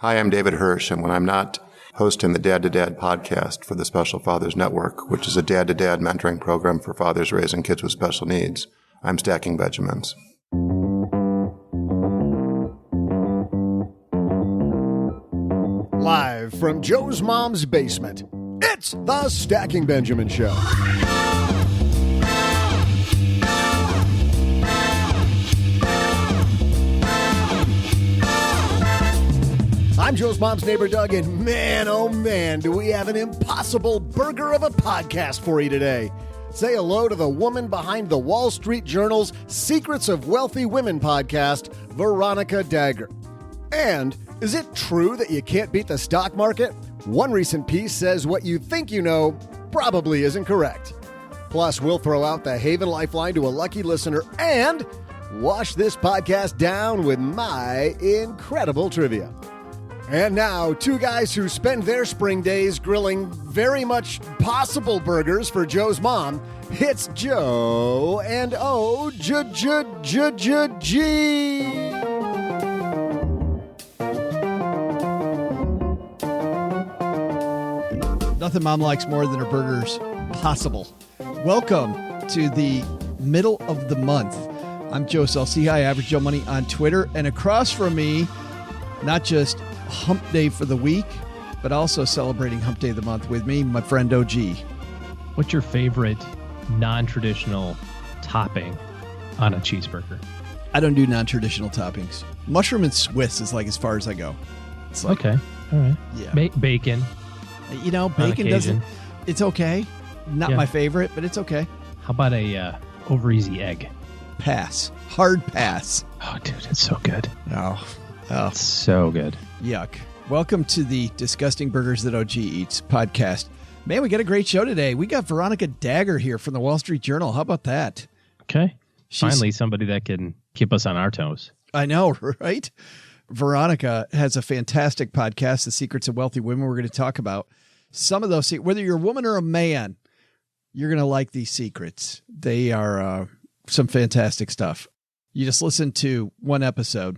Hi, I'm David Hirsch, and when I'm not hosting the Dad to Dad podcast for the Special Fathers Network, which is a dad-to-dad mentoring program for fathers raising kids with special needs, I'm stacking Benjamins. Live from Joe's mom's basement, it's the Stacking Benjamin Show. I'm Joe's mom's neighbor, Doug, and man, oh man, do we have an impossible burger of a podcast for you today. Say hello to the woman behind the Wall Street Journal's Secrets of Wealthy Women podcast, Veronica Dagher. And is it true that you can't beat the stock market? One recent piece says what you think you know probably isn't correct. Plus, we'll throw out the Haven Lifeline to a lucky listener and wash this podcast down with my incredible trivia. And now, two guys who spend their spring days grilling very much possible burgers for Joe's mom. It's Joe and O-G. Nothing mom likes more than her burgers possible. Welcome to the middle of the month. I'm Joe Salcihi, Average Joe Money on Twitter. And across from me, not just Hump Day for the week, but also celebrating Hump Day of the month with me, my friend OG. What's your favorite non-traditional topping on a cheeseburger? I don't do non-traditional toppings. Mushroom and Swiss is like as far as I go. It's like, okay. All right. Yeah. Bacon. You know, bacon doesn't, it's okay. Not my favorite, but it's okay. How about a over easy egg? Pass. Hard pass. Oh, dude, it's so good. Oh, it's so good. Yuck. Welcome to the Disgusting Burgers That OG Eats podcast. Man, we got a great show today. We got Veronica Dagher here from the Wall Street Journal. How about that? Okay. Finally, somebody that can keep us on our toes. I know, right? Veronica has a fantastic podcast, The Secrets of Wealthy Women. We're going to talk about some of those. Whether you're a woman or a man, you're going to like these secrets. They are some fantastic stuff. You just listen to one episode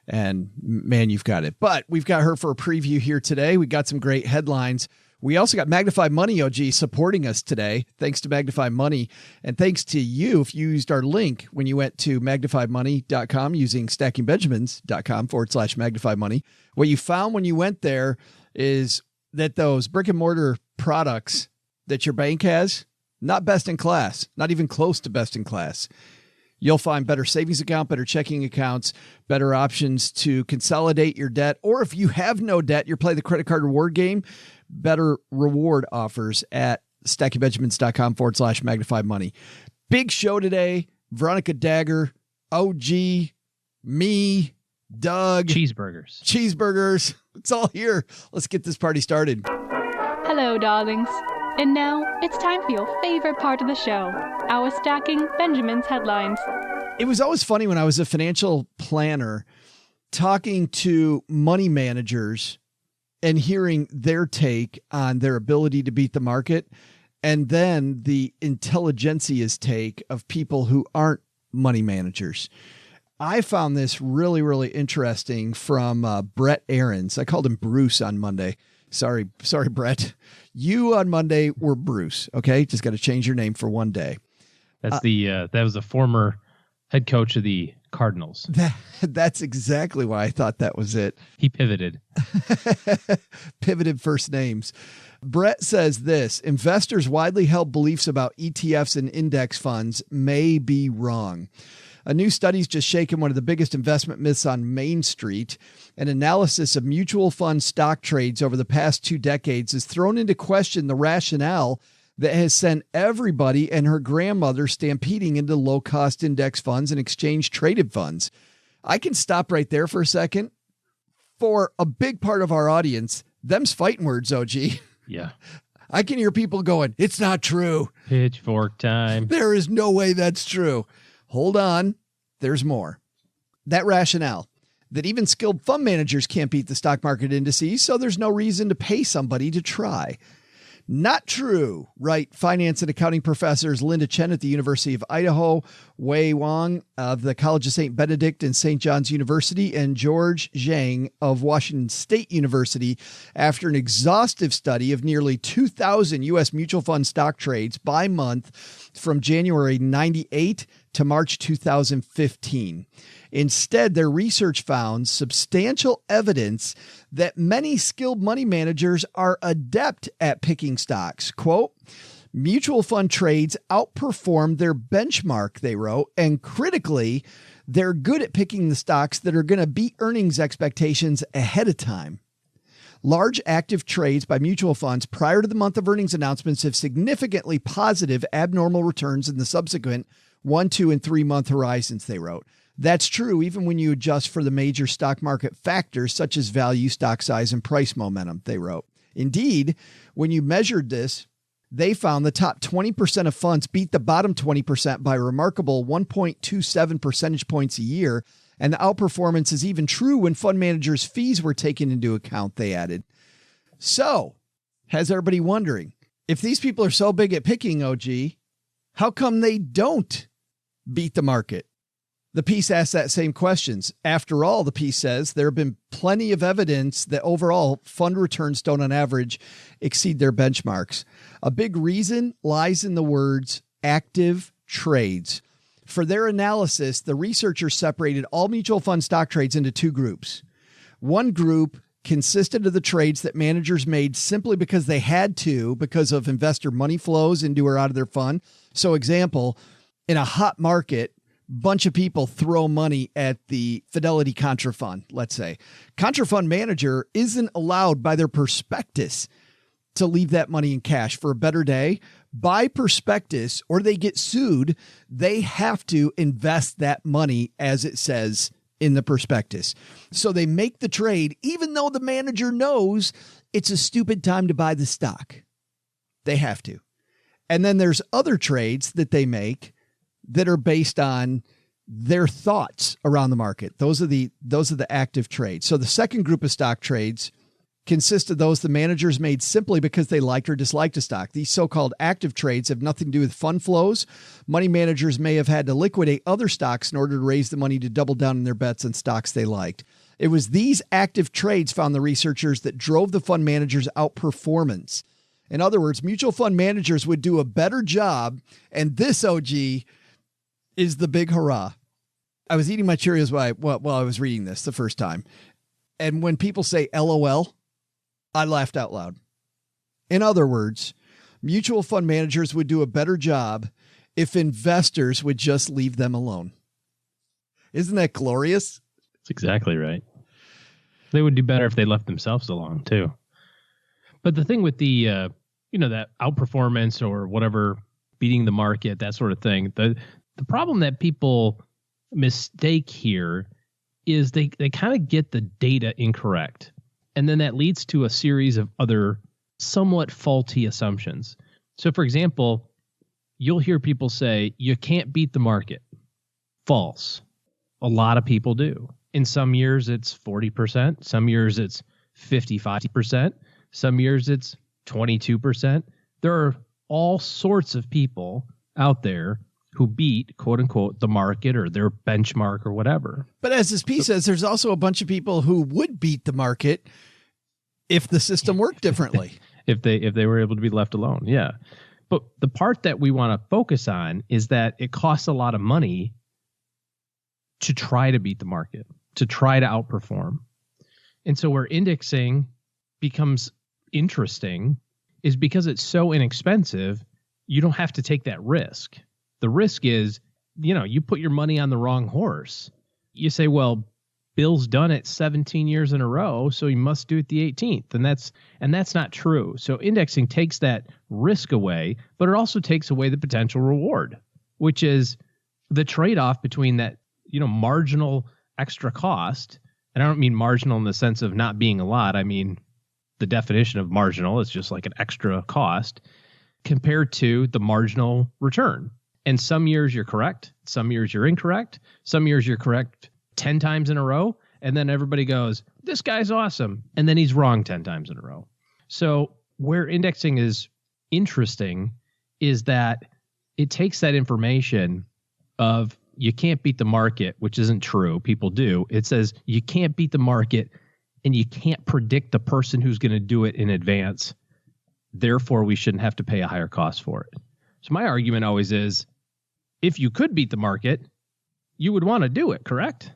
and man, you've got it. But we've got her for a preview here today. We got some great headlines. We also got Magnify Money, OG, supporting us today. Thanks to Magnify Money. And thanks to you if you used our link when you went to magnifymoney.com using stackingbenjamins.com/Magnify Money. What you found when you went there is that those brick and mortar products that your bank has, not best in class, not even close to best in class. You'll find better savings account, better checking accounts, better options to consolidate your debt. Or if you have no debt, you're playing the credit card reward game, better reward offers at stackingbenjamins.com/Magnify Money. Big show today. Veronica Dagher, OG, me, Doug. Cheeseburgers. It's all here. Let's get this party started. Hello, darlings. And now, it's time for your favorite part of the show, our Stacking Benjamins headlines. It was always funny when I was a financial planner talking to money managers and hearing their take on their ability to beat the market, and then the intelligentsia's take of people who aren't money managers. I found this really, really interesting from Brett Aarons. I called him Bruce on Monday. Sorry, Brett. You on Monday were Bruce. Okay, just got to change your name for one day. That's that was the former head coach of the Cardinals. That's exactly why I thought that was it. He pivoted. Pivoted first names. Brett says this: investors' widely held beliefs about ETFs and index funds may be wrong. A new study's just shaken one of the biggest investment myths on Main Street. An analysis of mutual fund stock trades over the past 2 decades has thrown into question the rationale that has sent everybody and her grandmother stampeding into low-cost index funds and exchange-traded funds. I can stop right there for a second. For a big part of our audience, them's fighting words, OG. Yeah. I can hear people going, it's not true. Pitchfork time. There is no way that's true. Hold on. There's more. That rationale that even skilled fund managers can't beat the stock market indices, so there's no reason to pay somebody to try. Not true, right? Finance and accounting professors Linda Chen at the University of Idaho, Wei Wang of the College of St. Benedict and St. John's University, and George Zhang of Washington State University, after an exhaustive study of nearly 2,000 U.S. mutual fund stock trades by month from January 98 to March 2015. Instead, their research found substantial evidence that many skilled money managers are adept at picking stocks. Quote, mutual fund trades outperform their benchmark, they wrote, and critically, they're good at picking the stocks that are going to beat earnings expectations ahead of time. Large active trades by mutual funds prior to the month of earnings announcements have significantly positive abnormal returns in the subsequent 1, 2, and 3 month horizons, they wrote. That's true even when you adjust for the major stock market factors such as value, stock size, and price momentum, they wrote. Indeed, when you measured this, they found the top 20% of funds beat the bottom 20% by a remarkable 1.27 percentage points a year, and the outperformance is even true when fund managers' fees were taken into account, they added. So, has everybody wondering, if these people are so big at picking, OG, how come they don't beat the market? The piece asks that same questions. After all, the piece says there have been plenty of evidence that overall fund returns don't on average exceed their benchmarks. A big reason lies in the words active trades. For their analysis, the researchers separated all mutual fund stock trades into 2 groups. One group consisted of the trades that managers made simply because they had to, because of investor money flows into or out of their fund. So example, in a hot market, bunch of people throw money at the Fidelity Contra Fund, let's say. Contra Fund manager isn't allowed by their prospectus to leave that money in cash for a better day. By prospectus, or they get sued, they have to invest that money as it says in the prospectus. So they make the trade even though the manager knows it's a stupid time to buy the stock. They have to. And then there's other trades that they make that are based on their thoughts around the market. Those are the active trades. So the second group of stock trades consist of those the managers made simply because they liked or disliked a stock. These so-called active trades have nothing to do with fund flows. Money managers may have had to liquidate other stocks in order to raise the money to double down on their bets on stocks they liked. It was these active trades, found the researchers, that drove the fund managers' outperformance. In other words, mutual fund managers would do a better job, and this, OG, is the big hurrah. I was eating my Cheerios while I was reading this the first time. And when people say LOL, I laughed out loud. In other words, mutual fund managers would do a better job if investors would just leave them alone. Isn't that glorious? That's exactly right. They would do better if they left themselves alone too. But the thing with the, that outperformance or whatever, beating the market, that sort of thing, the problem that people mistake here is they kind of get the data incorrect. And then that leads to a series of other somewhat faulty assumptions. So, for example, you'll hear people say, you can't beat the market. False. A lot of people do. In some years, it's 40%. Some years, it's 55%. Some years, it's 22%. There are all sorts of people out there who beat, quote unquote, the market or their benchmark or whatever. But as this piece says, there's also a bunch of people who would beat the market if the system worked differently. if they were able to be left alone. Yeah. But the part that we want to focus on is that it costs a lot of money to try to beat the market, to try to outperform. And so where indexing becomes interesting is because it's so inexpensive, you don't have to take that risk. The risk is, you put your money on the wrong horse. You say, well, Bill's done it 17 years in a row, so he must do it the 18th. And that's not true. So indexing takes that risk away, but it also takes away the potential reward, which is the trade-off between that, marginal extra cost. And I don't mean marginal in the sense of not being a lot. I mean, the definition of marginal is just like an extra cost compared to the marginal return. And some years you're correct. Some years you're incorrect. Some years you're correct 10 times in a row. And then everybody goes, this guy's awesome. And then he's wrong 10 times in a row. So where indexing is interesting is that it takes that information of you can't beat the market, which isn't true. People do. It says you can't beat the market and you can't predict the person who's going to do it in advance. Therefore, we shouldn't have to pay a higher cost for it. So my argument always is, if you could beat the market, you would want to do it, correct?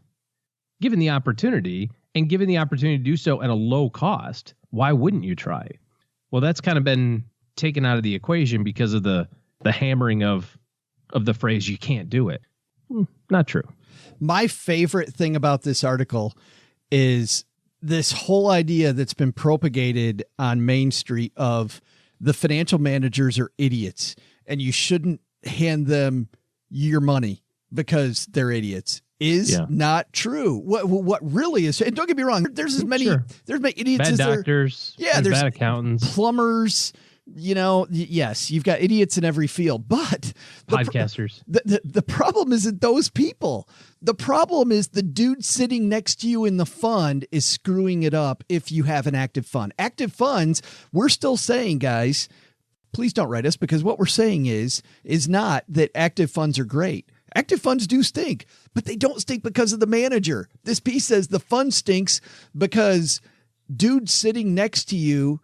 Given the opportunity, and given the opportunity to do so at a low cost, why wouldn't you try? Well, that's kind of been taken out of the equation because of the hammering of the phrase, you can't do it. Not true. My favorite thing about this article is this whole idea that's been propagated on Main Street of the financial managers are idiots and you shouldn't hand them your money because they're idiots is not true. What really is, and don't get me wrong, there's as many, there's many idiots bad as doctors, there's bad accountants, plumbers, yes, you've got idiots in every field, but podcasters. The problem isn't those people. The problem is the dude sitting next to you in the fund is screwing it up if you have an active fund. Active funds, we're still saying, guys, please don't write us, because what we're saying is not that active funds are great. Active funds do stink, but they don't stink because of the manager. This piece says the fund stinks because dude sitting next to you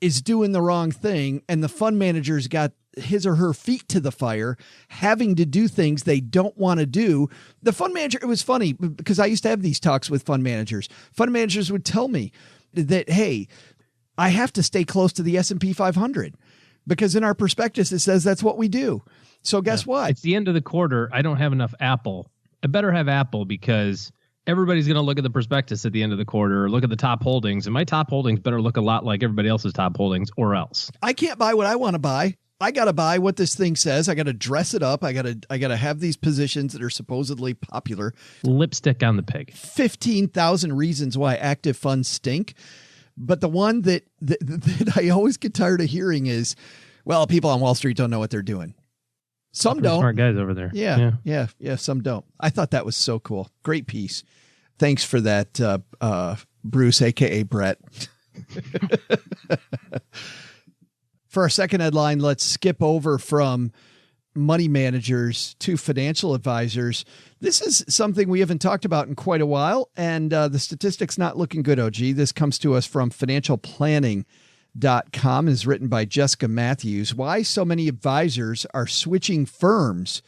is doing the wrong thing, and the fund manager's got his or her feet to the fire, having to do things they don't want to do. The fund manager, it was funny because I used to have these talks with fund managers. Fund managers would tell me that, hey, I have to stay close to the S&P 500 because in our prospectus, it says that's what we do. So guess what? It's the end of the quarter. I don't have enough Apple. I better have Apple because everybody's going to look at the prospectus at the end of the quarter or look at the top holdings, and my top holdings better look a lot like everybody else's top holdings or else. I can't buy what I want to buy. I got to buy what this thing says. I got to dress it up. I got to have these positions that are supposedly popular. Lipstick on the pig. 15,000 reasons why active funds stink. But the one that I always get tired of hearing is, well, people on Wall Street don't know what they're doing. Some don't. Smart guys over there. Yeah. Some don't. I thought that was so cool. Great piece. Thanks for that, Bruce, a.k.a. Brett. For our second headline, let's skip over from money managers to financial advisors. This is something we haven't talked about in quite a while, and the statistics not looking good, OG. This comes to us from financialplanning.com, is written by Jessica Matthews. Why so many advisors are switching firms.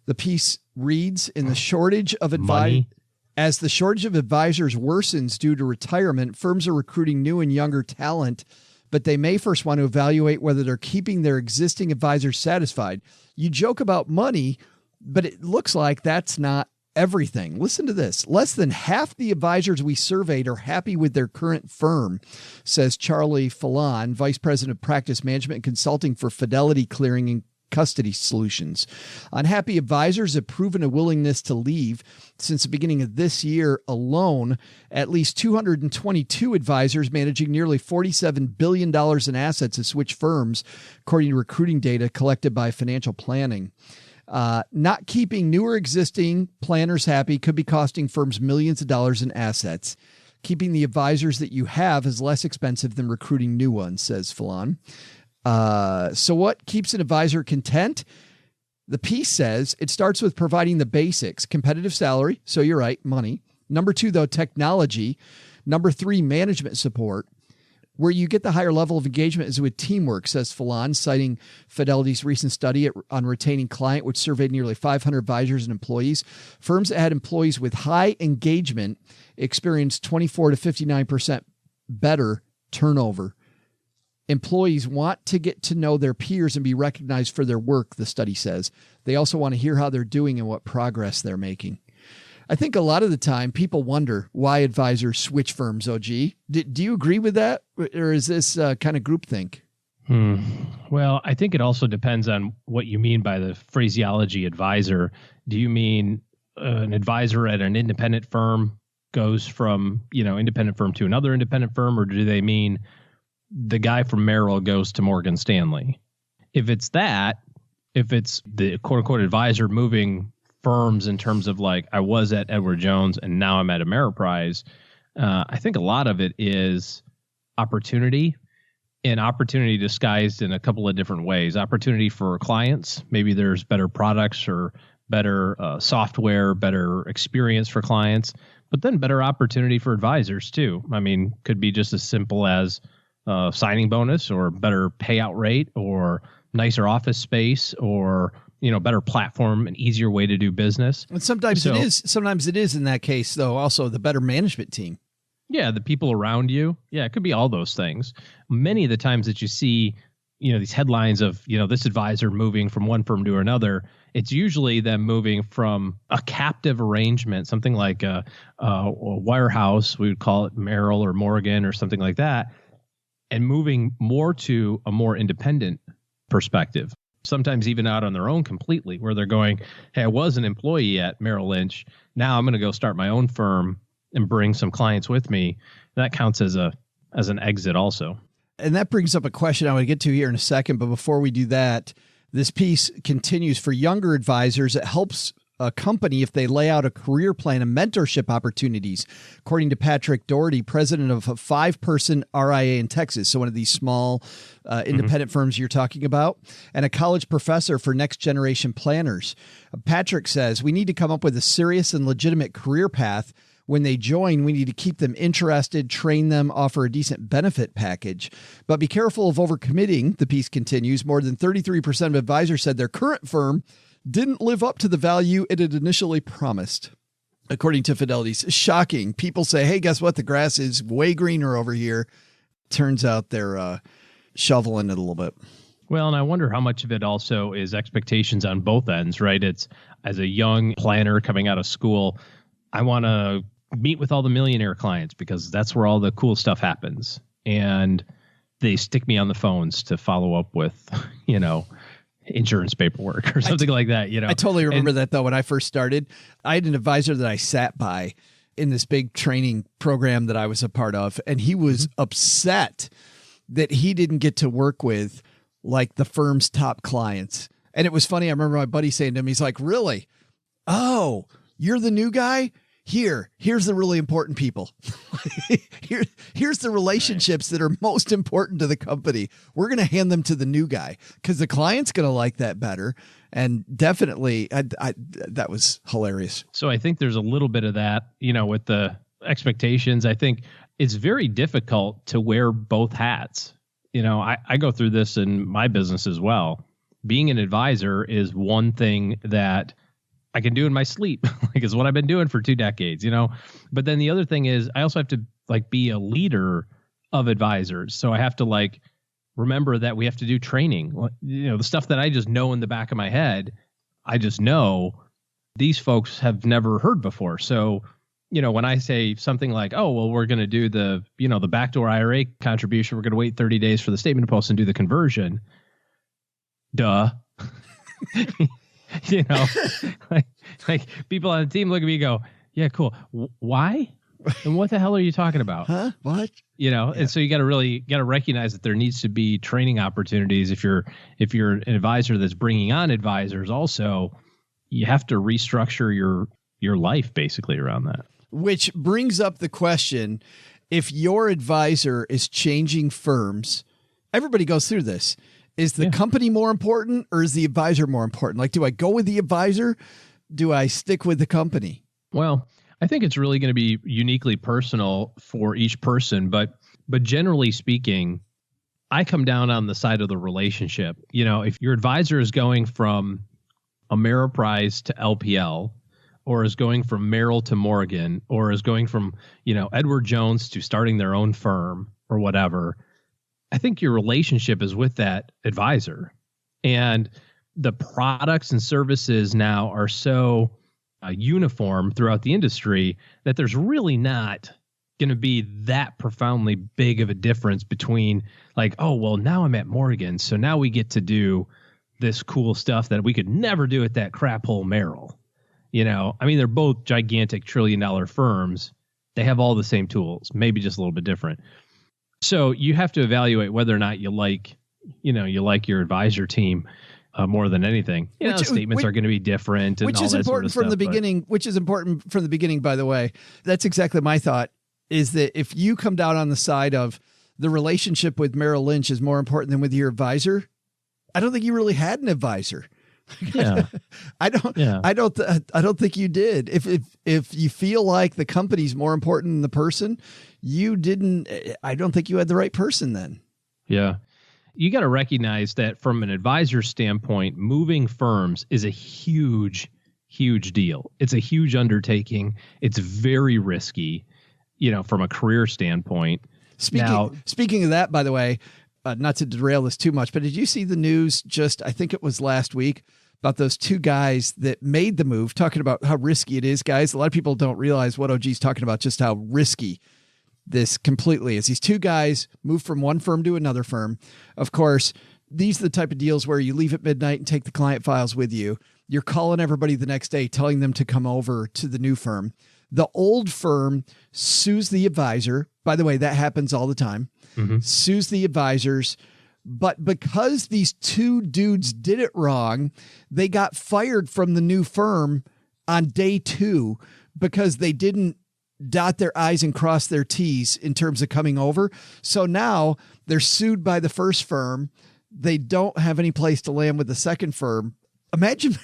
The piece reads, as the shortage of advisors worsens due to retirement, firms are recruiting new and younger talent, but they may first want to evaluate whether they're keeping their existing advisors satisfied. You joke about money, but it looks like that's not everything. Listen to this. Less than half the advisors we surveyed are happy with their current firm, says Charlie Fallon, Vice President of Practice Management and Consulting for Fidelity Clearing and Custody Solutions. Unhappy advisors have proven a willingness to leave. Since the beginning of this year alone, at least 222 advisors managing nearly $47 billion in assets have switched firms, according to recruiting data collected by Financial Planning. Not keeping newer existing planners happy could be costing firms millions of dollars in assets. Keeping the advisors that you have is less expensive than recruiting new ones, says Fallon. So what keeps an advisor content? The piece says it starts with providing the basics, competitive salary. So you're right, money. Number 2, though, technology. Number 3, management support. Where you get the higher level of engagement is with teamwork, says Fallon, citing Fidelity's recent study on retaining client, which surveyed nearly 500 advisors and employees. Firms that had employees with high engagement experienced 24 to 59% better turnover. Employees want to get to know their peers and be recognized for their work, the study says. They also want to hear how they're doing and what progress they're making. I think a lot of the time people wonder why advisors switch firms, OG. Do you agree with that? Or is this kind of groupthink? Well, I think it also depends on what you mean by the phraseology advisor. Do you mean an advisor at an independent firm goes from, independent firm to another independent firm, or do they mean the guy from Merrill goes to Morgan Stanley? If it's the quote unquote advisor moving firms in terms of like, I was at Edward Jones and now I'm at Ameriprise, I think a lot of it is opportunity and opportunity disguised in a couple of different ways. Opportunity for clients. Maybe there's better products or better software, better experience for clients, but then better opportunity for advisors too. I mean, could be just as simple as signing bonus or better payout rate or nicer office space or, better platform, an easier way to do business. And sometimes it is in that case, though, also the better management team. Yeah, the people around you. Yeah, it could be all those things. Many of the times that you see, these headlines of, this advisor moving from one firm to another, it's usually them moving from a captive arrangement, something like a wirehouse, we would call it Merrill or Morgan or something like that, and moving more to a more independent perspective. Sometimes even out on their own completely, where they're going, hey, I was an employee at Merrill Lynch. Now I'm going to go start my own firm and bring some clients with me. That counts as an exit also. And that brings up a question I want to get to here in a second. But before we do that, this piece continues for younger advisors. It helps a company if they lay out a career plan and mentorship opportunities, according to Patrick Doherty, president of a 5-person RIA in Texas. So one of these small independent firms you're talking about, and a college professor for next generation planners. Patrick says, we need to come up with a serious and legitimate career path. When they join, we need to keep them interested, train them, offer a decent benefit package. But be careful of overcommitting, the piece continues. More than 33% of advisors said their current firm didn't live up to the value it had initially promised. According to Fidelity's, shocking. People say, hey, guess what? The grass is way greener over here. Turns out they're shoveling it a little bit. Well, and I wonder how much of it also is expectations on both ends, right? It's as a young planner coming out of school, I want to meet with all the millionaire clients because that's where all the cool stuff happens. And they stick me on the phones to follow up with, insurance paperwork or something like that. I totally remember that though. When I first started, I had an advisor that I sat by in this big training program that I was a part of. And he was upset that he didn't get to work with like the firm's top clients. And it was funny. I remember my buddy saying to him, he's like, really? Oh, you're the new guy? Here's the really important people. Here's the relationships that are most important to the company. We're going to hand them to the new guy because the client's going to like that better. And definitely, that was hilarious. So I think there's a little bit of that, with the expectations. I think it's very difficult to wear both hats. I go through this in my business as well. Being an advisor is one thing that I can do in my sleep, is what I've been doing for 2 decades, But then the other thing is I also have to be a leader of advisors. So I have to remember that we have to do training. The stuff that I just know in the back of my head, I just know these folks have never heard before. So, when I say something like, oh, well, we're going to do the backdoor IRA contribution, we're going to wait 30 days for the statement of post and do the conversion. Duh. Like people on the team look at me and go, yeah, cool. Why? And what the hell are you talking about? Huh? What? And so you got to recognize that there needs to be training opportunities. If you're an advisor that's bringing on advisors also, you have to restructure your life basically around that. Which brings up the question, if your advisor is changing firms, everybody goes through this. Is the company more important or is the advisor more important? Do I go with the advisor? Do I stick with the company? Well, I think it's really going to be uniquely personal for each person, but generally speaking, I come down on the side of the relationship. If your advisor is going from Ameriprise to LPL, or is going from Merrill to Morgan, or is going from, Edward Jones to starting their own firm or whatever, I think your relationship is with that advisor. And the products and services now are so uniform throughout the industry that there's really not going to be that profoundly big of a difference between oh, well, now I'm at Morgan, so now we get to do this cool stuff that we could never do at that crap hole Merrill. They're both gigantic $1 trillion firms. They have all the same tools, maybe just a little bit different. So you have to evaluate whether or not you like your advisor team more than anything. Statements are going to be different, and which all is that important sort of from the beginning. Which is important from the beginning, by the way. That's exactly my thought. Is that if you come down on the side of the relationship with Merrill Lynch is more important than with your advisor. I don't think you really had an advisor. Yeah. I don't think you did. If you feel like the company's more important than the person, I don't think you had the right person then. Yeah. You got to recognize that from an advisor standpoint, moving firms is a huge deal. It's a huge undertaking. It's very risky, from a career standpoint. Speaking of that, by the way, not to derail this too much, but did you see the news I think it was last week, about those two guys that made the move, talking about how risky it is, guys? A lot of people don't realize what OG's talking about, just how risky this completely is. These two guys moved from one firm to another firm. Of course, these are the type of deals where you leave at midnight and take the client files with you. You're calling everybody the next day, telling them to come over to the new firm. The old firm sues the advisor. By the way, that happens all the time. Mm-hmm. Sues the advisors. But because these two dudes did it wrong, they got fired from the new firm on day 2 because they didn't dot their I's and cross their T's in terms of coming over. So now they're sued by the first firm. They don't have any place to land with the second firm. Imagine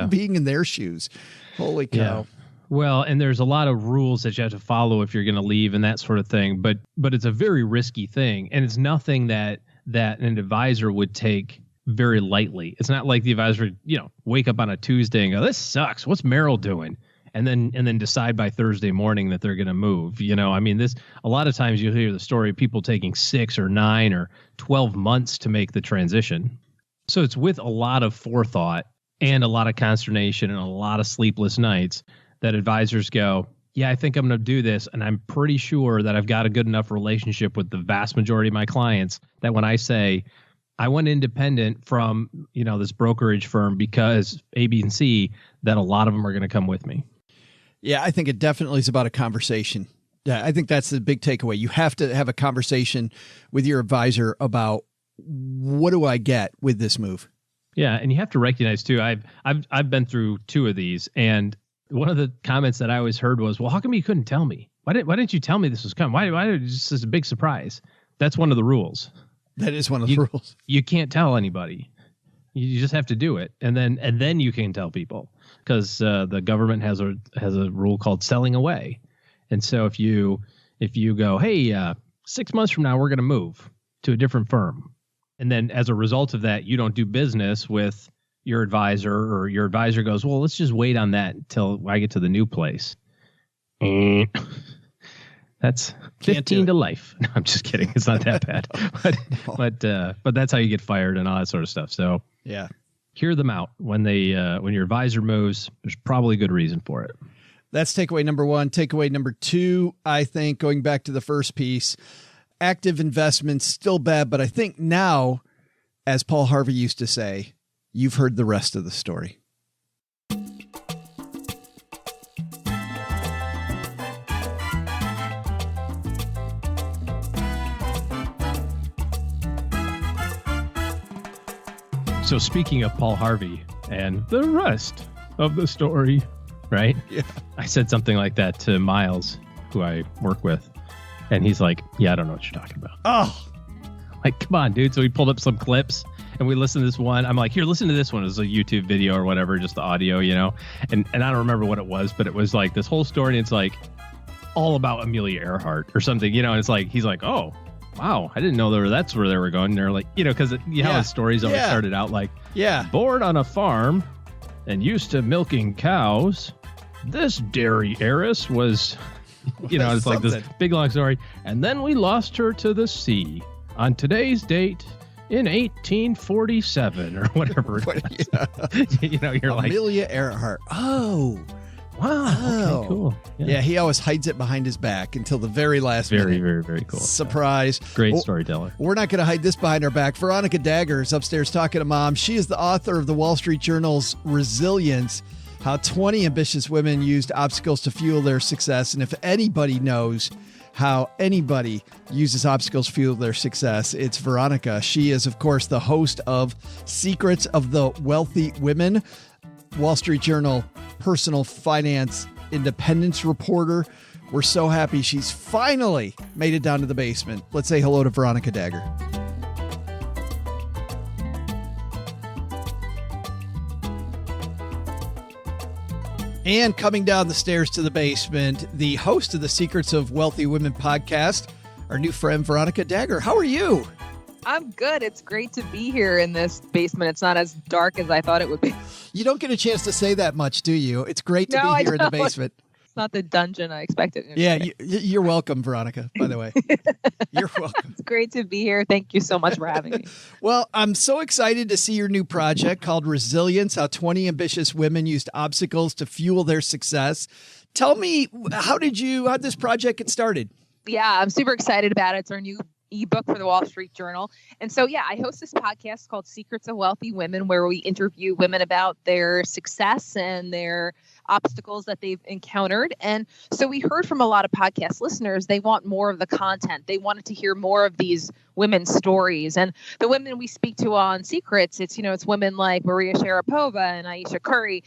being in their shoes. Holy cow. Yeah. Well, and there's a lot of rules that you have to follow if you're going to leave and that sort of thing. But it's a very risky thing. And it's nothing that an advisor would take very lightly. It's not like the advisor, wake up on a Tuesday and go, this sucks. What's Merrill doing? And then decide by Thursday morning that they're going to move. A lot of times you'll hear the story of people taking 6 or 9 or 12 months to make the transition. So it's with a lot of forethought and a lot of consternation and a lot of sleepless nights that advisors go, yeah, I think I'm going to do this. And I'm pretty sure that I've got a good enough relationship with the vast majority of my clients that when I say I went independent from, this brokerage firm because A, B, and C, that a lot of them are going to come with me. Yeah, I think it definitely is about a conversation. Yeah, I think that's the big takeaway. You have to have a conversation with your advisor about what do I get with this move? Yeah, and you have to recognize too, I've been through 2 of these, and one of the comments that I always heard was, well, how come you couldn't tell me? Why didn't you tell me this was coming? Why this is a big surprise? That's one of the rules. That is one of the rules. You can't tell anybody. You just have to do it. And then you can tell people, because the government has a rule called selling away. And so if you go, hey, 6 months from now, we're going to move to a different firm. And then as a result of that, you don't do business with your advisor, or your advisor goes, well, let's just wait on that until I get to the new place. That's 15 to life. No, I'm just kidding. It's not that bad. But that's how you get fired and all that sort of stuff. So yeah, hear them out when your advisor moves. There's probably a good reason for it. That's takeaway number 1. Takeaway number 2, I think, going back to the first piece, active investments still bad, but I think now, as Paul Harvey used to say, you've heard the rest of the story. So speaking of Paul Harvey and the rest of the story, right? Yeah. I said something like that to Miles, who I work with, and he's like, yeah, I don't know what you're talking about. Oh, like, come on, dude. So we pulled up some clips and we listened to this one. I'm like, here, listen to this one. It was a YouTube video or whatever, just the audio, and I don't remember what it was, but it was like this whole story. And it's like all about Amelia Earhart or something, and it's like, he's like, oh, wow, I didn't know that's where they were going. And they're like, because how the stories always started out like, born on a farm and used to milking cows, this dairy heiress was, it's like this big long story. And then we lost her to the sea on today's date in 1847 or whatever. You're like Amelia Earhart. Oh, wow. Okay, cool. Yeah, he always hides it behind his back until the very last minute. Very, very, very cool. Surprise. Great storyteller. We're not going to hide this behind our back. Veronica Dagher is upstairs talking to Mom. She is the author of the Wall Street Journal's Resilience, how 20 ambitious women used obstacles to fuel their success. And if anybody knows how anybody uses obstacles to fuel their success, it's Veronica. She is, of course, the host of Secrets of the Wealthy Women, Wall Street Journal personal finance independence reporter, We're so happy she's finally made it down to the basement. Let's say hello to Veronica Dagher. And coming down the stairs to the basement, the host of the Secrets of Wealthy Women podcast, our new friend, Veronica Dagher. How are you? I'm good. It's great to be here in this basement. It's not as dark as I thought it would be. You don't get a chance to say that much, do you? It's great to be here in the basement. It's not the dungeon I expected. Yeah, you're welcome, Veronica, by the way. You're welcome. It's great to be here. Thank you so much for having me. Well, I'm so excited to see your new project called Resilience, How 20 Ambitious Women Used Obstacles to Fuel Their Success. Tell me, how'd this project get started? Yeah, I'm super excited about it. It's our new ebook for the Wall Street Journal. And so, I host this podcast called Secrets of Wealthy Women, where we interview women about their success and their obstacles that they've encountered. And so we heard from a lot of podcast listeners, they want more of the content. They wanted to hear more of these women's stories. And the women we speak to on Secrets, it's women like Maria Sharapova and Aisha Curry.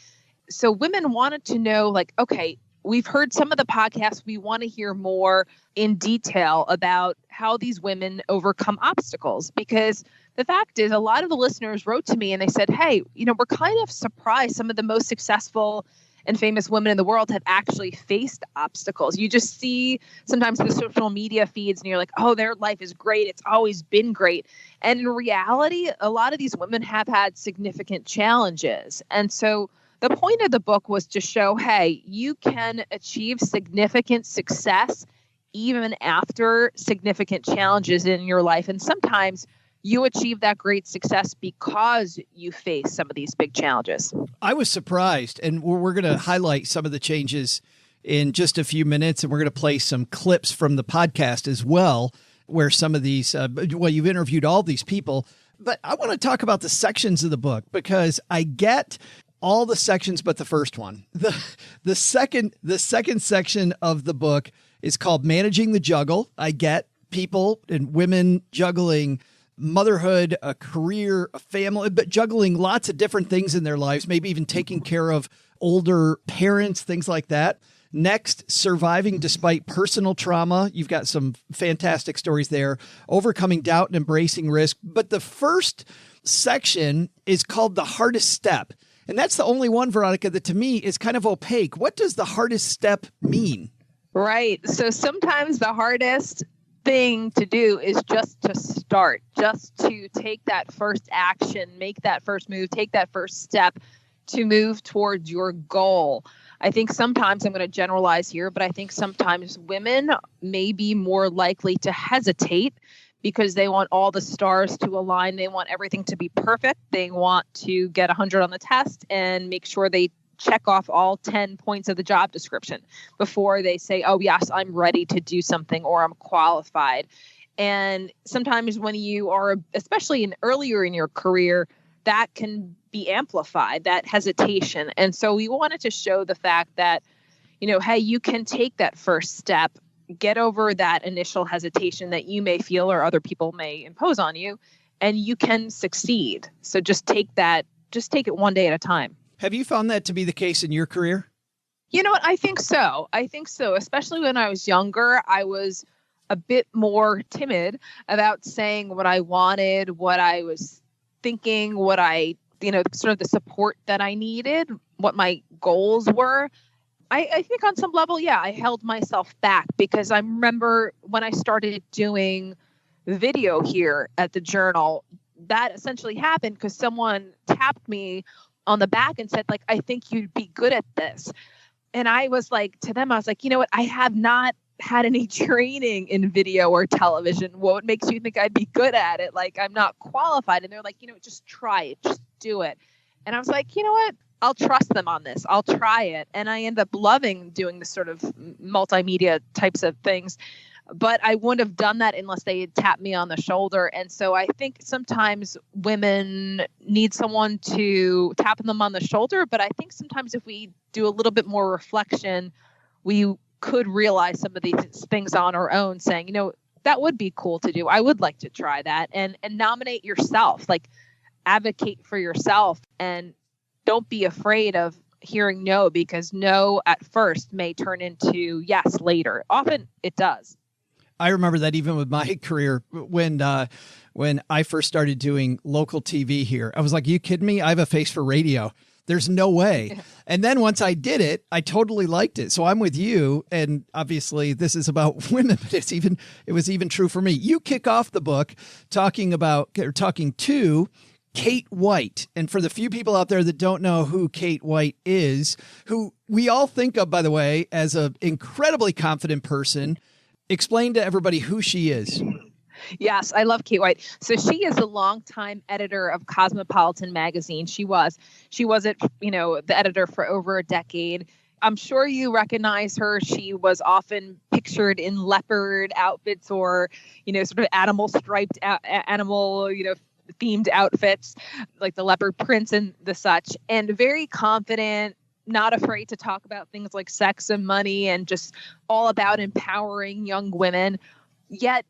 So women wanted to know, okay, we've heard some of the podcasts. We want to hear more in detail about how these women overcome obstacles, because the fact is a lot of the listeners wrote to me and they said, hey, we're kind of surprised some of the most successful and famous women in the world have actually faced obstacles. You just see sometimes the social media feeds and you're like, oh, their life is great. It's always been great. And in reality, a lot of these women have had significant challenges. And so the point of the book was to show, hey, you can achieve significant success even after significant challenges in your life. And sometimes you achieve that great success because you face some of these big challenges. I was surprised, and we're going to highlight some of the changes in just a few minutes, and we're going to play some clips from the podcast as well, where some of these, you've interviewed all these people, but I want to talk about the sections of the book because I get all the sections but the first one. The second section of the book is called Managing the Juggle. I get people and women juggling motherhood, a career, a family, but juggling lots of different things in their lives, maybe even taking care of older parents, things like that. Next, surviving despite personal trauma. You've got some fantastic stories there. Overcoming doubt and embracing risk. But the first section is called The Hardest Step. And that's the only one, Veronica, that to me is kind of opaque. What does the hardest step mean? Right. So sometimes the hardest thing to do is just to start, just to take that first action, make that first move, take that first step to move towards your goal. I think sometimes, I'm going to generalize here, but I think sometimes women may be more likely to hesitate because they want all the stars to align. They want everything to be perfect. They want to get 100 on the test and make sure they check off all 10 points of the job description before they say, oh, yes, I'm ready to do something or I'm qualified. And sometimes when you are, especially earlier in your career, that can be amplified, that hesitation. And so we wanted to show the fact that, hey, you can take that first step, get over that initial hesitation that you may feel or other people may impose on you, and you can succeed. So just take it one day at a time. Have you found that to be the case in your career? You know what? I think so. Especially when I was younger, I was a bit more timid about saying what I wanted, what I was thinking, what sort of the support that I needed, what my goals were. I think on some level, I held myself back because I remember when I started doing video here at the Journal, that essentially happened because someone tapped me on the back and said, I think you'd be good at this. And I was like, to them, I was like, you know what? I have not had any training in video or television. What makes you think I'd be good at it? I'm not qualified. And they're like, just try it, just do it. And I was like, you know what? I'll trust them on this. I'll try it. And I end up loving doing this sort of multimedia types of things. But I wouldn't have done that unless they had tapped me on the shoulder. And so I think sometimes women need someone to tap them on the shoulder. But I think sometimes if we do a little bit more reflection, we could realize some of these things on our own, saying, that would be cool to do. I would like to try that. And nominate yourself, advocate for yourself, and don't be afraid of hearing no, because no at first may turn into yes later. Often it does. I remember that even with my career when I first started doing local TV here, I was like, you kidding me? I have a face for radio. There's no way. Yeah. And then once I did it, I totally liked it. So I'm with you. And obviously this is about women, but it was even true for me. You kick off the book talking to Kate White. And for the few people out there that don't know who Kate White is, who we all think of, by the way, as an incredibly confident person, explain to everybody who she is. Yes, I love Kate White. So she is the longtime editor of Cosmopolitan magazine. She was the editor for over a decade. I'm sure you recognize her. She was often pictured in leopard outfits or, sort of animal striped themed outfits like the leopard prints and the such, and very confident, not afraid to talk about things like sex and money and just all about empowering young women. Yet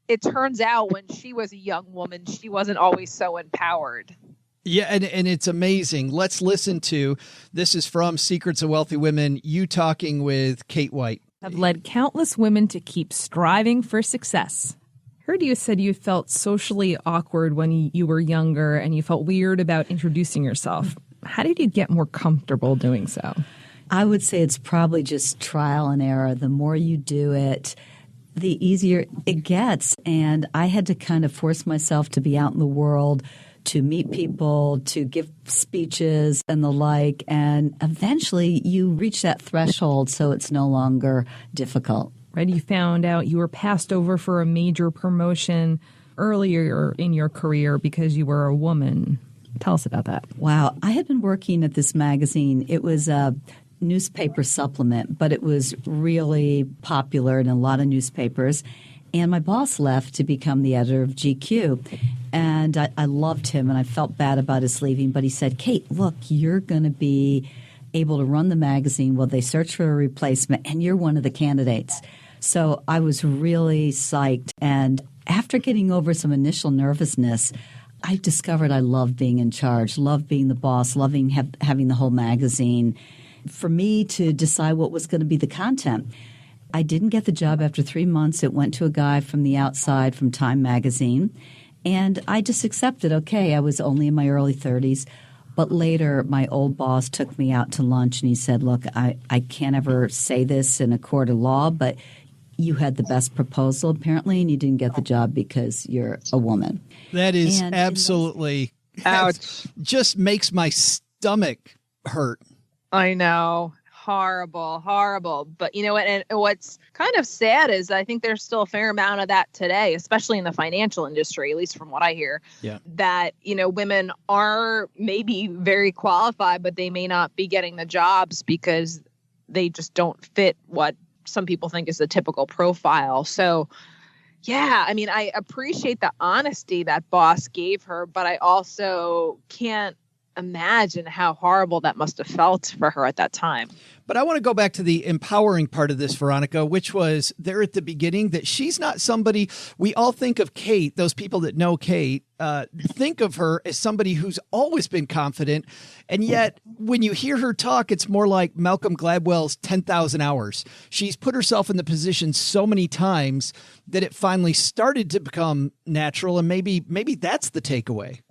it turns out when she was a young woman, she wasn't always so empowered. Yeah, and it's amazing. Let's listen to, this is from Secrets of Wealthy Women, you talking with Kate White. Have led countless women to keep striving for success. Heard you said you felt socially awkward when you were younger and you felt weird about introducing yourself. How did you get more comfortable doing so? I would say it's probably just trial and error. The more you do it, the easier it gets. And I had to kind of force myself to be out in the world, to meet people, to give speeches and the like. And eventually you reach that threshold, so it's no longer difficult. Right? You found out you were passed over for a major promotion earlier in your career because you were a woman. Tell us about that. Wow. I had been working at this magazine. It was a newspaper supplement, but it was really popular in a lot of newspapers. And my boss left to become the editor of GQ. And I loved him, and I felt bad about his leaving. But he said, Kate, look, you're going to be able to run the magazine while they search for a replacement, and you're one of the candidates. So I was really psyched. And after getting over some initial nervousness, I discovered I loved being in charge, loved being the boss, loving having the whole magazine. For me to decide what was going to be the content, I didn't get the job after 3 months. It went to a guy from the outside from Time magazine, and I just accepted, okay, I was only in my early 30s. But later, my old boss took me out to lunch, and he said, look, I can't ever say this in a court of law, but you had the best proposal, apparently, and you didn't get the job because you're a woman. That is absolutely – ouch. Just makes my stomach hurt. I know. Horrible, horrible. But you know what? And what's kind of sad is I think there's still a fair amount of that today, especially in the financial industry, at least from what I hear. Yeah. That, women are maybe very qualified, but they may not be getting the jobs because they just don't fit what some people think is the typical profile. So, yeah, I mean, I appreciate the honesty that boss gave her, but I also can't imagine how horrible that must have felt for her at that time. But I want to go back to the empowering part of this, Veronica, which was there at the beginning, that she's not somebody we all think of. Kate, those people that know Kate, think of her as somebody who's always been confident. And yet when you hear her talk, it's more like Malcolm Gladwell's 10,000 hours. She's put herself in the position so many times that it finally started to become natural. And maybe that's the takeaway.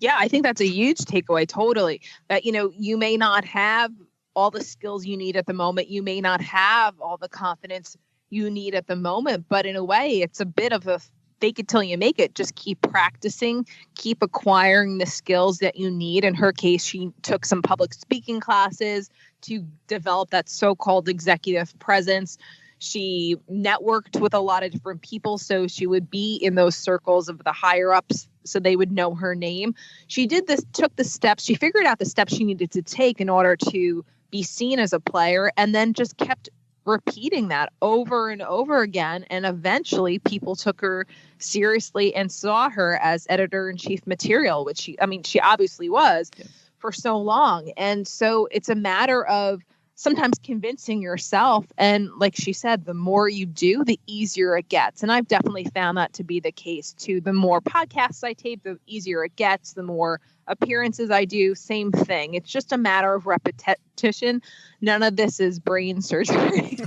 Yeah, I think that's a huge takeaway. Totally. That, you may not have all the skills you need at the moment. You may not have all the confidence you need at the moment. But in a way, it's a bit of a fake it till you make it. Just keep practicing, keep acquiring the skills that you need. In her case, she took some public speaking classes to develop that so-called executive presence. She networked with a lot of different people, so she would be in those circles of the higher ups, so they would know her name. She took the steps. She figured out the steps she needed to take in order to be seen as a player, and then just kept repeating that over and over again. And eventually people took her seriously and saw her as editor-in-chief material, which she obviously was for so long. And so it's a matter of sometimes convincing yourself. And like she said, the more you do, the easier it gets. And I've definitely found that to be the case too. The more podcasts I tape, the easier it gets, the more Appearances, I do same thing. It's just a matter of repetition. None of this is brain surgery.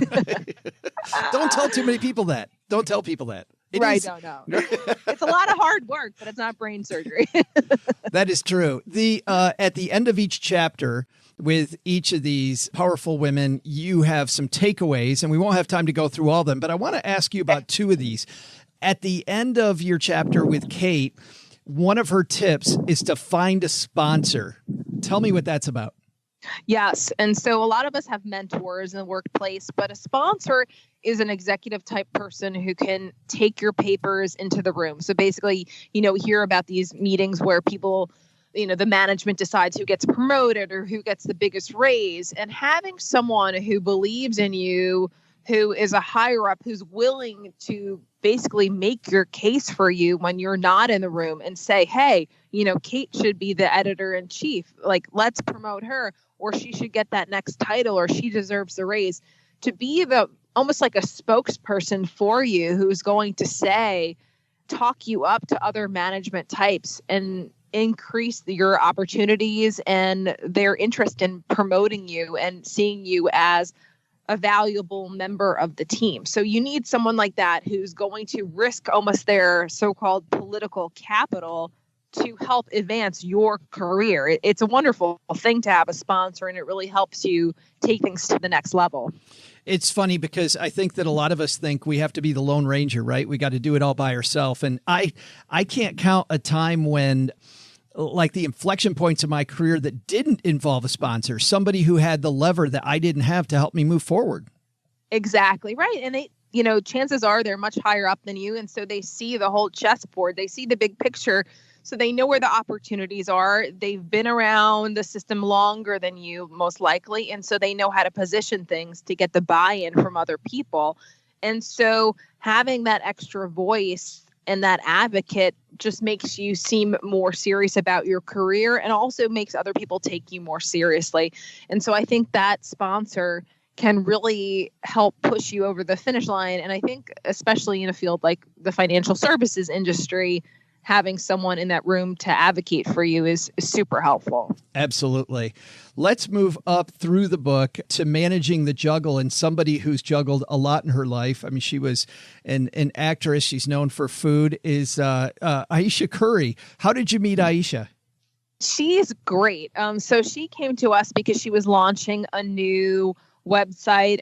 Don't tell too many people that. Don't tell people that. Right, don't know. It's a lot of hard work, but it's not brain surgery. That is true. At the end of each chapter, with each of these powerful women, you have some takeaways, and we won't have time to go through all of them, but I want to ask you about two of these. At the end of your chapter with Kate, one of her tips is to find a sponsor. Tell me what that's about. Yes. And so a lot of us have mentors in the workplace, but a sponsor is an executive type person who can take your papers into the room. So basically, we hear about these meetings where people, the management decides who gets promoted or who gets the biggest raise, and having someone who believes in you, who is a higher up, who's willing to basically make your case for you when you're not in the room and say, hey, Kate should be the editor in chief. Like, let's promote her, or she should get that next title, or she deserves the raise. To be almost like a spokesperson for you who's going to talk you up to other management types and increase your opportunities and their interest in promoting you and seeing you as a valuable member of the team. So you need someone like that who's going to risk almost their so-called political capital to help advance your career. It's a wonderful thing to have a sponsor, and it really helps you take things to the next level. It's funny because I think that a lot of us think we have to be the Lone Ranger, right? We got to do it all by ourselves. And I can't count a time when, like, the inflection points of my career that didn't involve a sponsor, somebody who had the lever that I didn't have to help me move forward. Exactly. Right. And they, chances are they're much higher up than you. And so they see the whole chessboard. They see the big picture. So they know where the opportunities are. They've been around the system longer than you, most likely. And so they know how to position things to get the buy-in from other people. And so having that extra voice and that advocate just makes you seem more serious about your career, and also makes other people take you more seriously. And so I think that sponsor can really help push you over the finish line. And I think especially in a field like the financial services industry, having someone in that room to advocate for you is super helpful. Absolutely. Let's move up through the book to managing the juggle, and somebody who's juggled a lot in her life. I mean, she was an actress. She's known for food, is Aisha Curry. How did you meet Aisha? She's great. So she came to us because she was launching a new website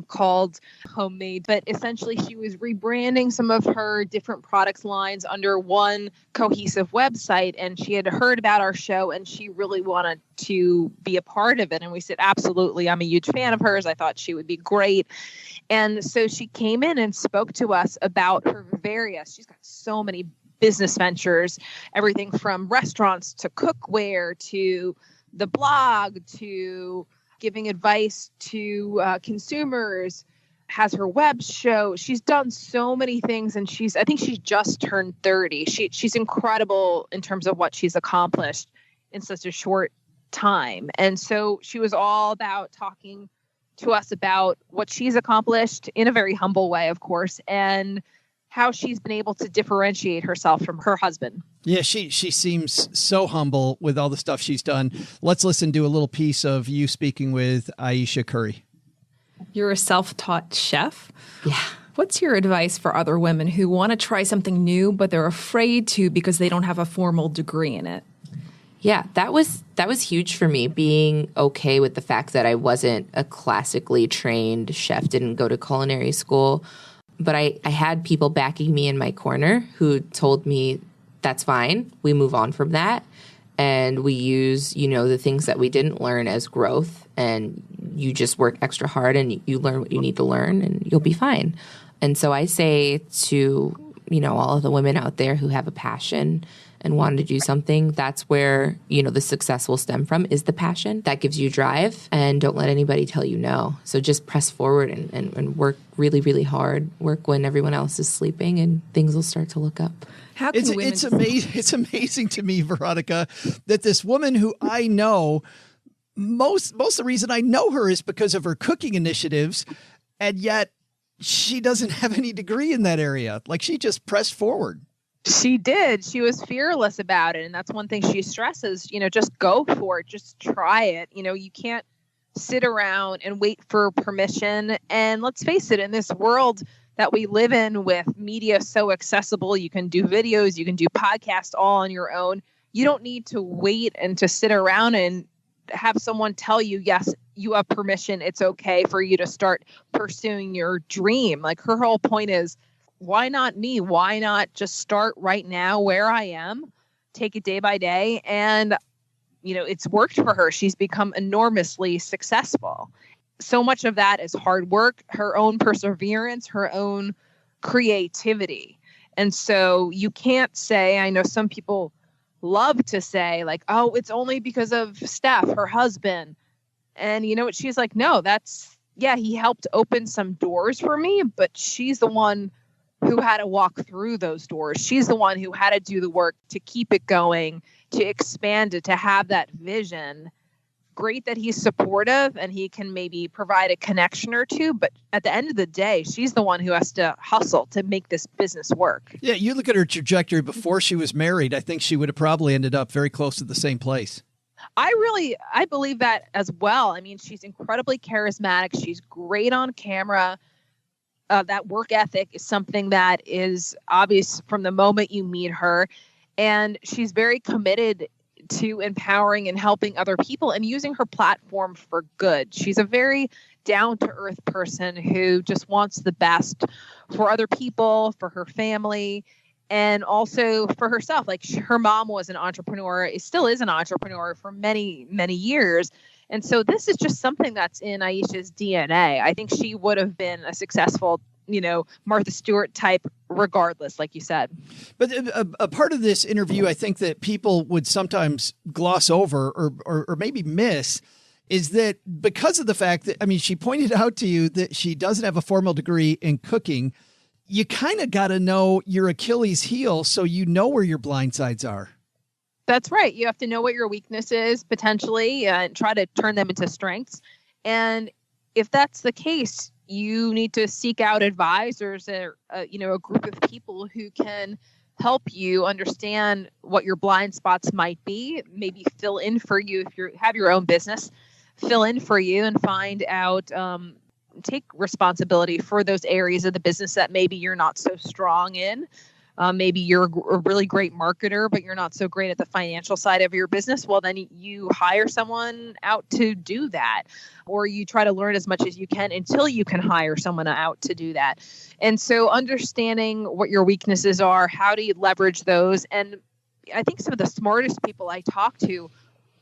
called Homemade, but essentially she was rebranding some of her different products lines under one cohesive website, and she had heard about our show and she really wanted to be a part of it. And we said, absolutely, I'm a huge fan of hers. I thought she would be great. And so she came in and spoke to us about her she's got so many business ventures, everything from restaurants to cookware to the blog to giving advice to consumers, has her web show. She's done so many things, and I think she's just turned 30. She's incredible in terms of what she's accomplished in such a short time. And so she was all about talking to us about what she's accomplished in a very humble way, of course, and how she's been able to differentiate herself from her husband. Yeah, she seems so humble with all the stuff she's done. Let's listen to a little piece of you speaking with Aisha Curry. You're a self-taught chef. Yeah. What's your advice for other women who want to try something new, but they're afraid to because they don't have a formal degree in it? Yeah, that was huge for me, being okay with the fact that I wasn't a classically trained chef, didn't go to culinary school. But I had people backing me in my corner who told me, that's fine. We move on from that. And we use, the things that we didn't learn as growth. And you just work extra hard and you learn what you need to learn and you'll be fine. And so I say to, all of the women out there who have a passion and want to do something, that's where, the success will stem from, is the passion. That gives you drive, and don't let anybody tell you no. So just press forward and work really, really hard. Work when everyone else is sleeping, and things will start to look up. How can women... It's amazing to me, Veronica, that this woman who I know, most of the reason I know her is because of her cooking initiatives, and yet she doesn't have any degree in that area. Like, she just pressed forward. She did. She was fearless about it. And that's one thing she stresses, just go for it. Just try it. You can't sit around and wait for permission. And let's face it, in this world that we live in with media so accessible, you can do videos, you can do podcasts all on your own. You don't need to wait and to sit around and have someone tell you, yes, you have permission. It's okay for you to start pursuing your dream. Like, her whole point is, why not me? Why not just start right now where I am, take it day by day? And, it's worked for her. She's become enormously successful. So much of that is hard work, her own perseverance, her own creativity. And so you can't say, I know some people love to say, like, oh, it's only because of Steph, her husband. And you know what? She's like, no, he helped open some doors for me, but she's the one who had to walk through those doors. She's the one who had to do the work to keep it going, to expand it, to have that vision. Great that he's supportive and he can maybe provide a connection or two, but at the end of the day, she's the one who has to hustle to make this business work. Yeah, you look at her trajectory before she was married, I think she would have probably ended up very close to the same place. I believe that as well. I mean, she's incredibly charismatic. She's great on camera. That work ethic is something that is obvious from the moment you meet her. And she's very committed to empowering and helping other people and using her platform for good. She's a very down-to-earth person who just wants the best for other people, for her family, and also for herself. Like, her mom was an entrepreneur, still is an entrepreneur for many, many years. And so this is just something that's in Aisha's DNA. I think she would have been a successful, Martha Stewart type regardless, like you said. But a part of this interview, I think that people would sometimes gloss over or maybe miss is that because of the fact that, she pointed out to you that she doesn't have a formal degree in cooking. You kind of got to know your Achilles heel so you know where your blind sides are. That's right. You have to know what your weakness is potentially and try to turn them into strengths. And if that's the case, you need to seek out advisors or, a group of people who can help you understand what your blind spots might be, maybe fill in for you if you have your own business, fill in for you and find out, take responsibility for those areas of the business that maybe you're not so strong in. Maybe you're a really great marketer, but you're not so great at the financial side of your business. Well, then you hire someone out to do that, or you try to learn as much as you can until you can hire someone out to do that. And so understanding what your weaknesses are, how do you leverage those? And I think some of the smartest people I talk to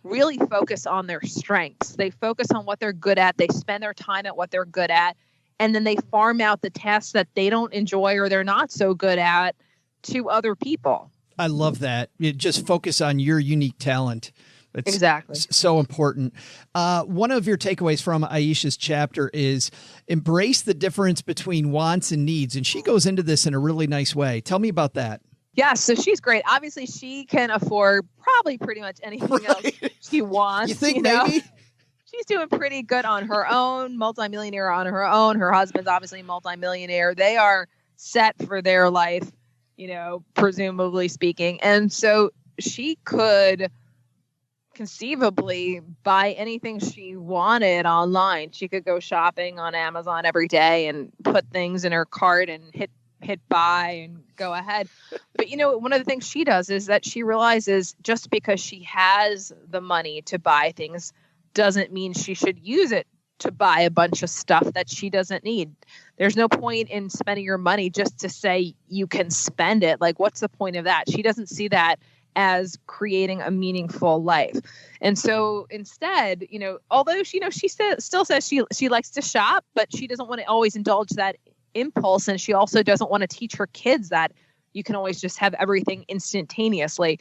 really focus on their strengths. They focus on what they're good at. They spend their time at what they're good at. And then they farm out the tasks that they don't enjoy or they're not so good at to other people. I love that. You just focus on your unique talent. It's exactly so important. One of your takeaways from Aisha's chapter is embrace the difference between wants and needs. And she goes into this in a really nice way. Tell me about that. Yeah, so she's great. Obviously, she can afford probably pretty much anything else she wants. You think maybe? She's doing pretty good on her own, multimillionaire on her own. Her husband's obviously multimillionaire. They are set for their life, presumably speaking. And so she could conceivably buy anything she wanted online. She could go shopping on Amazon every day and put things in her cart and hit buy and go ahead. But one of the things she does is that she realizes just because she has the money to buy things doesn't mean she should use it to buy a bunch of stuff that she doesn't need. There's no point in spending your money just to say you can spend it. Like, what's the point of that? She doesn't see that as creating a meaningful life. And so instead, although she still says she likes to shop, but she doesn't want to always indulge that impulse. And she also doesn't want to teach her kids that you can always just have everything instantaneously.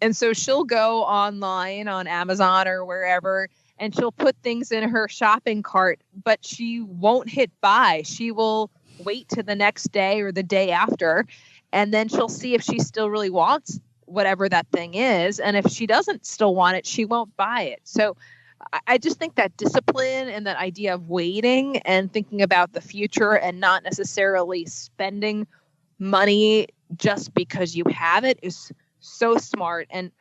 And so she'll go online on Amazon or wherever, and she'll put things in her shopping cart, but she won't hit buy. She will wait to the next day or the day after, and then she'll see if she still really wants whatever that thing is. And if she doesn't still want it, she won't buy it. So I just think that discipline and that idea of waiting and thinking about the future and not necessarily spending money just because you have it is so smart. And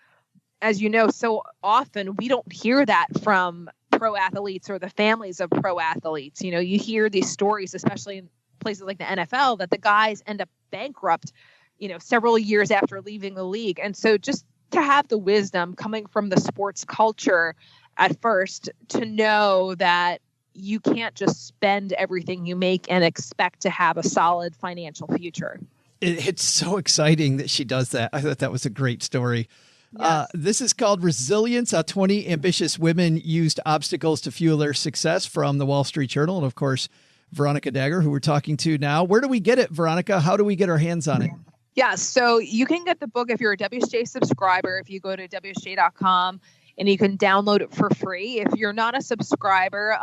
as you know, so often we don't hear that from pro athletes or the families of pro athletes. You know, you hear these stories, especially in places like the NFL, that the guys end up bankrupt, you know, several years after leaving the league. And so just to have the wisdom coming from the sports culture at first to know that you can't just spend everything you make and expect to have a solid financial future. It's so exciting that she does that. I thought that was a great story. Yes. This is called Resilience, How 20 Ambitious Women Used Obstacles to Fuel Their Success, from the Wall Street Journal. And of course, Veronica Dagher, who we're talking to now. Where do we get it, Veronica? How do we get our hands on it? Yeah, so you can get the book if you're a WSJ subscriber. If you go to WSJ.com, and you can download it for free. If you're not a subscriber,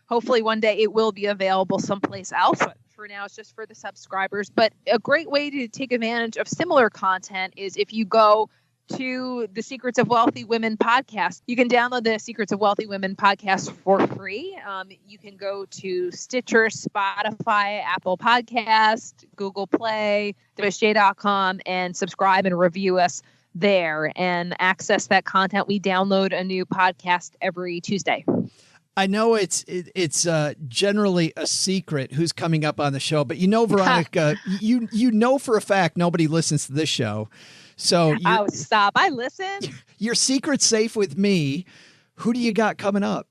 hopefully one day it will be available someplace else. But for now, it's just for the subscribers. But a great way to take advantage of similar content is if you go to the Secrets of Wealthy Women podcast. You can download the Secrets of Wealthy Women podcast for free. You can go to Stitcher, Spotify, Apple Podcast, Google Play, WSJ.com, and subscribe and review us there and access that content. We download a new podcast every Tuesday. I know it's generally a secret who's coming up on the show, but you know, Veronica, you know for a fact nobody listens to this show. So stop. I listen. Your secret's safe with me. Who do you got coming up?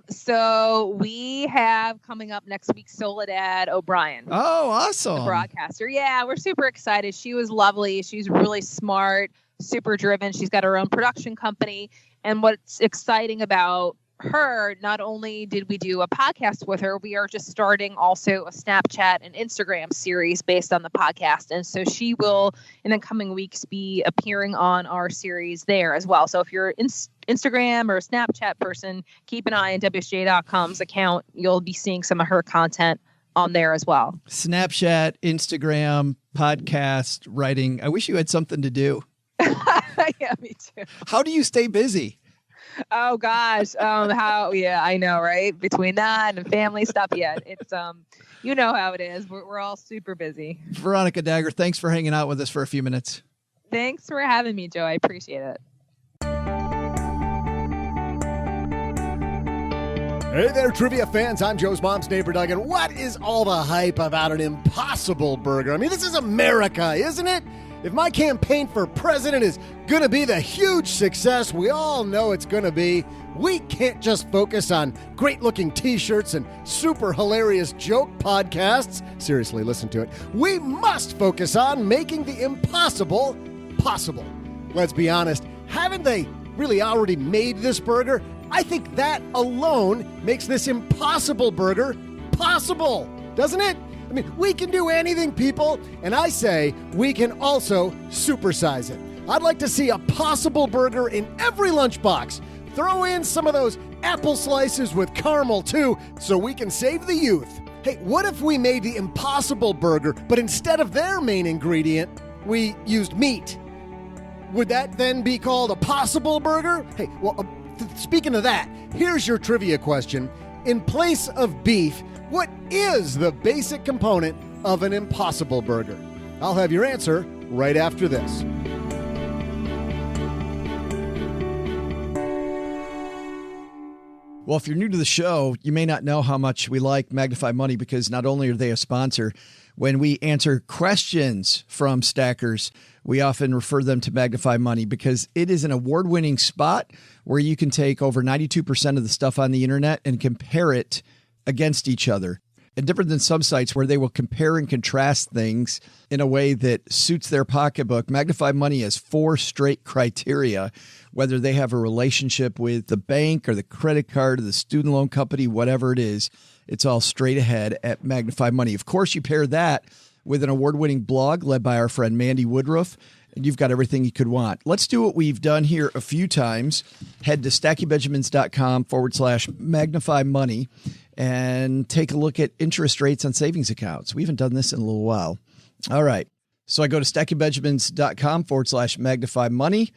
So we have coming up next week Soledad O'Brien. Oh, awesome. The broadcaster. Yeah, we're super excited. She was lovely. She's really smart, super driven. She's got her own production company. And what's exciting about her, not only did we do a podcast with her, we are just starting also a Snapchat and Instagram series based on the podcast. And so she will, in the coming weeks, be appearing on our series there as well. So if you're an Instagram or a Snapchat person, keep an eye on WSJ.com's account. You'll be seeing some of her content on there as well. Snapchat, Instagram, podcast, writing. I wish you had something to do. Yeah, me too. How do you stay busy? Oh gosh. I know, right? Between that and family stuff. Yeah. It's, you know how it is. We're all super busy. Veronica Dagher, thanks for hanging out with us for a few minutes. Thanks for having me, Joe. I appreciate it. Hey there, trivia fans. I'm Joe's mom's neighbor, Doug. And what is all the hype about an Impossible Burger? I mean, this is America, isn't it? If my campaign for president is going to be the huge success we all know it's going to be, we can't just focus on great-looking T-shirts and super hilarious joke podcasts. Seriously, listen to it. We must focus on making the impossible possible. Let's be honest, haven't they really already made this burger? I think that alone makes this Impossible Burger possible, doesn't it? I mean, we can do anything, people, and I say we can also supersize it. I'd like to see a possible burger in every lunchbox. Throw in some of those apple slices with caramel, too, so we can save the youth. Hey, what if we made the Impossible Burger, but instead of their main ingredient, we used meat? Would that then be called a possible burger? Hey, well, speaking of that, here's your trivia question. In place of beef, what is the basic component of an Impossible Burger? I'll have your answer right after this. Well, if you're new to the show, you may not know how much we like Magnify Money because not only are they a sponsor, when we answer questions from stackers, we often refer them to Magnify Money because it is an award-winning spot where you can take over 92% of the stuff on the internet and compare it against each other. And different than some sites where they will compare and contrast things in a way that suits their pocketbook, Magnify Money has 4 straight criteria, whether they have a relationship with the bank or the credit card or the student loan company, whatever it is, it's all straight ahead at Magnify Money. Of course, you pair that with an award-winning blog led by our friend Mandy Woodruff, and you've got everything you could want. Let's do what we've done here a few times. Head to stackybenjamins.com/Magnify Money and take a look at interest rates on savings accounts. We haven't done this in a little while. All right. So I go to stackybenjamins.com/Magnify Money.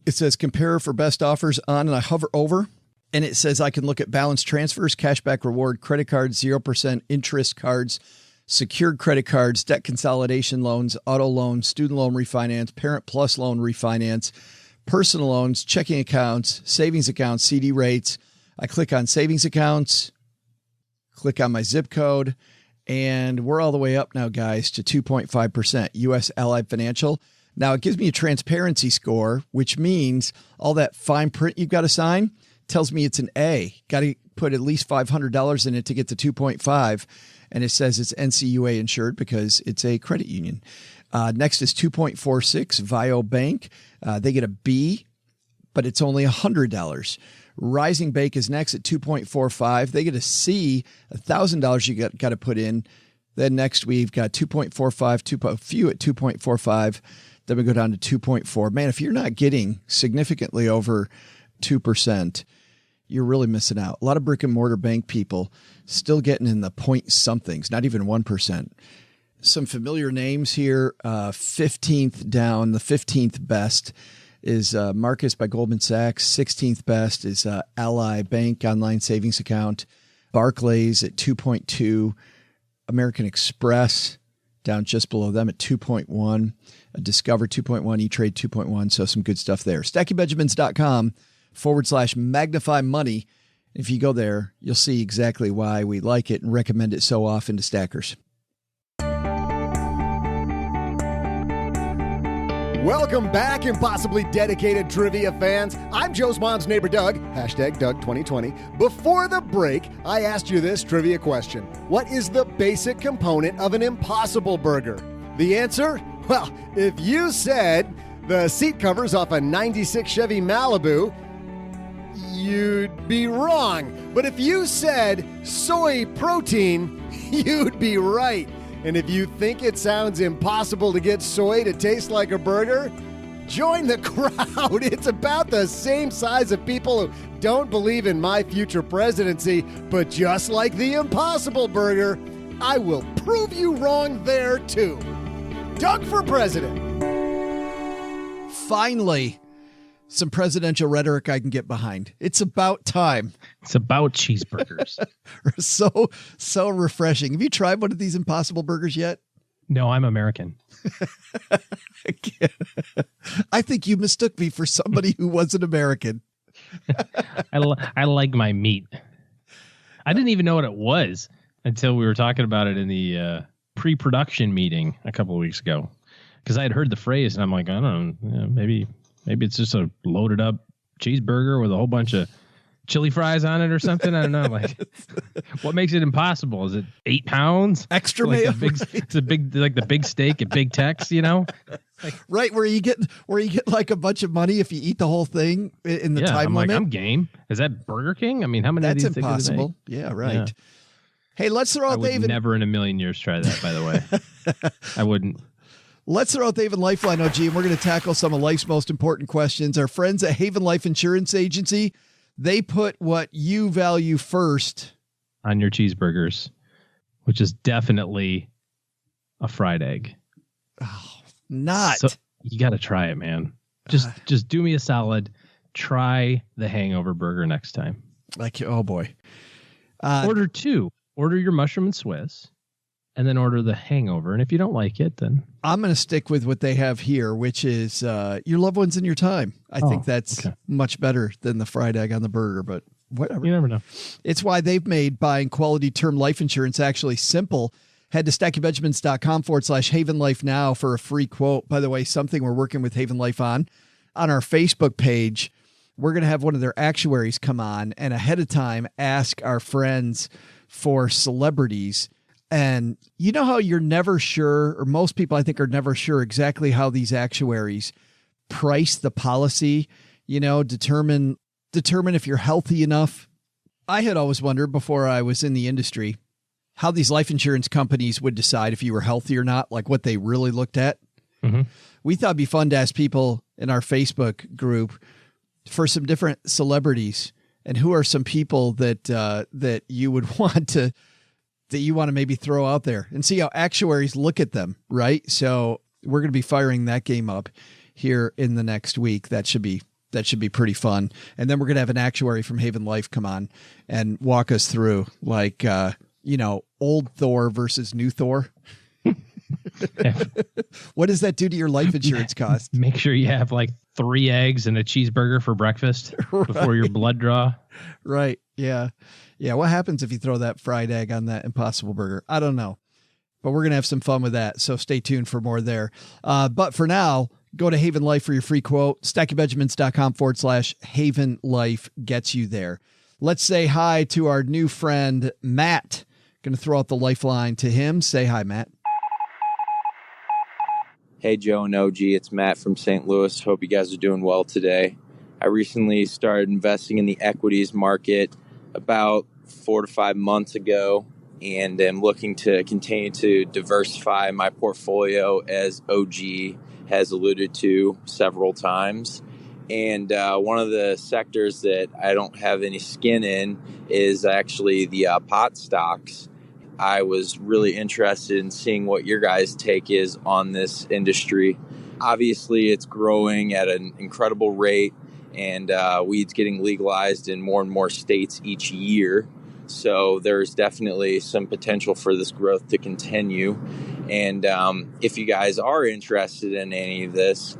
It says compare for best offers on, and I hover over, and it says I can look at balance transfers, cashback reward, credit cards, 0% interest cards, secured credit cards, debt consolidation loans, auto loans, student loan refinance, Parent Plus loan refinance, personal loans, checking accounts, savings accounts, CD rates. I click on savings accounts, click on my zip code, and we're all the way up now, guys, to 2.5%. U.S. Allied Financial. Now, it gives me a transparency score, which means all that fine print you've got to sign tells me it's an A. Got to put at least $500 in it to get to 2.5. And it says it's NCUA insured because it's a credit union. Next is 2.46, Vio Bank. They get a B, but it's only $100. Rising Bank is next at 2.45. They get a C, $1,000 you got to put in. Then next we've got 2.45, a few at 2.45. Then we go down to 2.4. Man, if you're not getting significantly over 2%, you're really missing out. A lot of brick and mortar bank people still getting in the point somethings, not even 1%. Some familiar names here. 15th down, the 15th best is Marcus by Goldman Sachs. 16th best is Ally Bank online savings account. Barclays at 2.2. American Express down just below them at 2.1. Discover 2.1. E-Trade 2.1. So some good stuff there. StackingBenjamins.com/magnify money. If you go there, you'll see exactly why we like it and recommend it so often to stackers. Welcome back, impossibly dedicated trivia fans. I'm Joe's mom's neighbor, Doug, hashtag Doug 2020. Before the break, I asked you this trivia question. What is the basic component of an Impossible Burger? The answer? Well, if you said the seat covers off a 96 Chevy Malibu, you'd be wrong. But if you said soy protein, you'd be right. And if you think it sounds impossible to get soy to taste like a burger, join the crowd. It's about the same size of people who don't believe in my future presidency, but just like the Impossible Burger, I will prove you wrong there too. Doug for president. Finally, some presidential rhetoric I can get behind. It's about time. It's about cheeseburgers. So refreshing. Have you tried one of these Impossible Burgers yet? No, I'm American. I think you mistook me for somebody who wasn't American. I like my meat. I didn't even know what it was until we were talking about it in the pre-production meeting a couple of weeks ago. Because I had heard the phrase and I'm like, I don't know, maybe it's just a loaded up cheeseburger with a whole bunch of chili fries on it or something. I don't know. Like, what makes it impossible? Is it 8 pounds? Extra like mayo? It's a big, like the big steak at Big Tex, you know? Like, right, where you get like a bunch of money if you eat the whole thing in the time limit. Like, I'm game. Is that Burger King? I mean, how many? That's of these impossible. Yeah, right. Yeah. Hey, let's throw out Dave. I would never in a million years try that. By the way, I wouldn't. Let's throw out the Haven Lifeline, OG, and we're going to tackle some of life's most important questions. Our friends at Haven Life Insurance Agency, they put what you value first on your cheeseburgers, which is definitely a fried egg. Oh, not. So you got to try it, man. Just do me a solid. Try the Hangover Burger next time. Like, oh boy. Order 2. Order your mushroom and Swiss. And then order the Hangover. And if you don't like it, then I'm going to stick with what they have here, which is your loved ones in your time. I think that's much better than the fried egg on the burger, but whatever. You never know. It's why they've made buying quality term life insurance actually simple. Head to stackingbenjamins.com/Haven Life now for a free quote. By the way, something we're working with Haven Life on our Facebook page. We're going to have one of their actuaries come on and ahead of time ask our friends for celebrities. And you know how you're never sure, or most people I think are never sure exactly how these actuaries price the policy, determine if you're healthy enough. I had always wondered before I was in the industry how these life insurance companies would decide if you were healthy or not, like what they really looked at. Mm-hmm. We thought it'd be fun to ask people in our Facebook group for some different celebrities and who are some people that you would want to maybe throw out there and see how actuaries look at them. Right. So we're going to be firing that game up here in the next week. That should be pretty fun. And then we're going to have an actuary from Haven Life come on and walk us through old Thor versus new Thor. What does that do to your life insurance cost? Make sure you have like 3 eggs and a cheeseburger for breakfast before your blood draw. Right. Yeah. Yeah. What happens if you throw that fried egg on that Impossible Burger? I don't know, but we're going to have some fun with that. So stay tuned for more there. But for now, go to Haven Life for your free quote. StackingBenjamins.com/Haven Life gets you there. Let's say hi to our new friend, Matt. Going to throw out the lifeline to him. Say hi, Matt. Hey, Joe and OG, it's Matt from St. Louis. Hope you guys are doing well today. I recently started investing in the equities market about 4 to 5 months ago, and am looking to continue to diversify my portfolio, as OG has alluded to several times. And one of the sectors that I don't have any skin in is actually the pot stocks. I was really interested in seeing what your guys' take is on this industry. Obviously, it's growing at an incredible rate, and weed's getting legalized in more and more states each year. So there's definitely some potential for this growth to continue. And if you guys are interested in any of this,